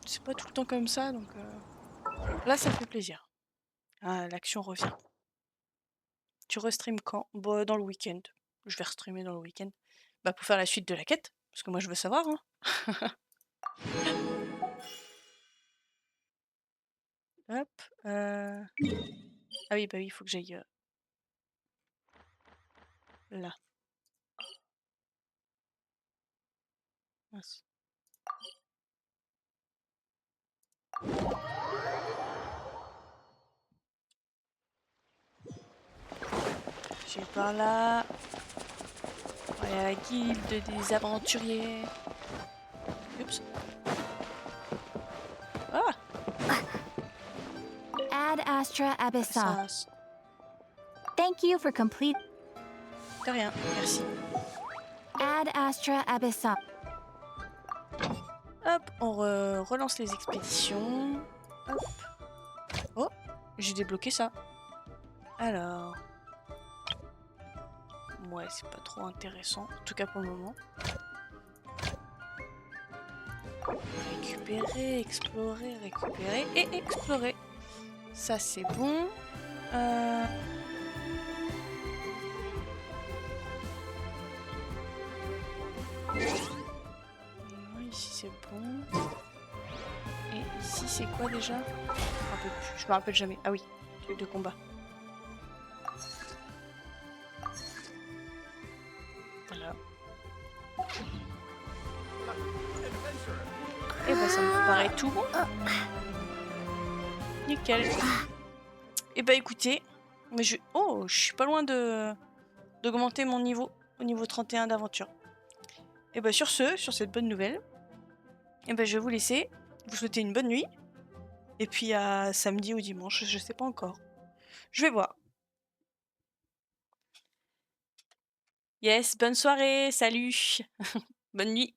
C'est pas tout le temps comme ça, donc là ça fait plaisir. Ah, l'action revient. Tu restream quand? Bah, dans le week-end. Je vais restreamer dans le week-end. Bah, pour faire la suite de la quête, parce que moi je veux savoir, hein. Hop. Ah oui, bah oui, il faut que j'aille là. Mince. J'ai par là. Il y a la guilde des aventuriers. Oups. Ah! Ad Astra Abyssa. Ça, Thank you for complete. de rien, merci. Ad Astra Abyssa. Hop, on relance les expéditions. Hop. Oh, j'ai débloqué ça. Alors. Ouais, c'est pas trop intéressant, en tout cas pour le moment. Récupérer, explorer, récupérer et explorer. Ça c'est bon. Ici c'est bon. Et ici c'est quoi déjà? Je me rappelle jamais. Ah oui, truc de combat. Voilà. Et bah ça me paraît tout bon. Nickel. Et bah écoutez, mais je suis pas loin d'augmenter mon niveau au niveau 31 d'aventure. Et bah sur cette bonne nouvelle, et bah je vais vous laisser, vous souhaiter une bonne nuit. Et puis à samedi ou dimanche, je sais pas encore. Je vais voir. Yes, bonne soirée, salut. Bonne nuit.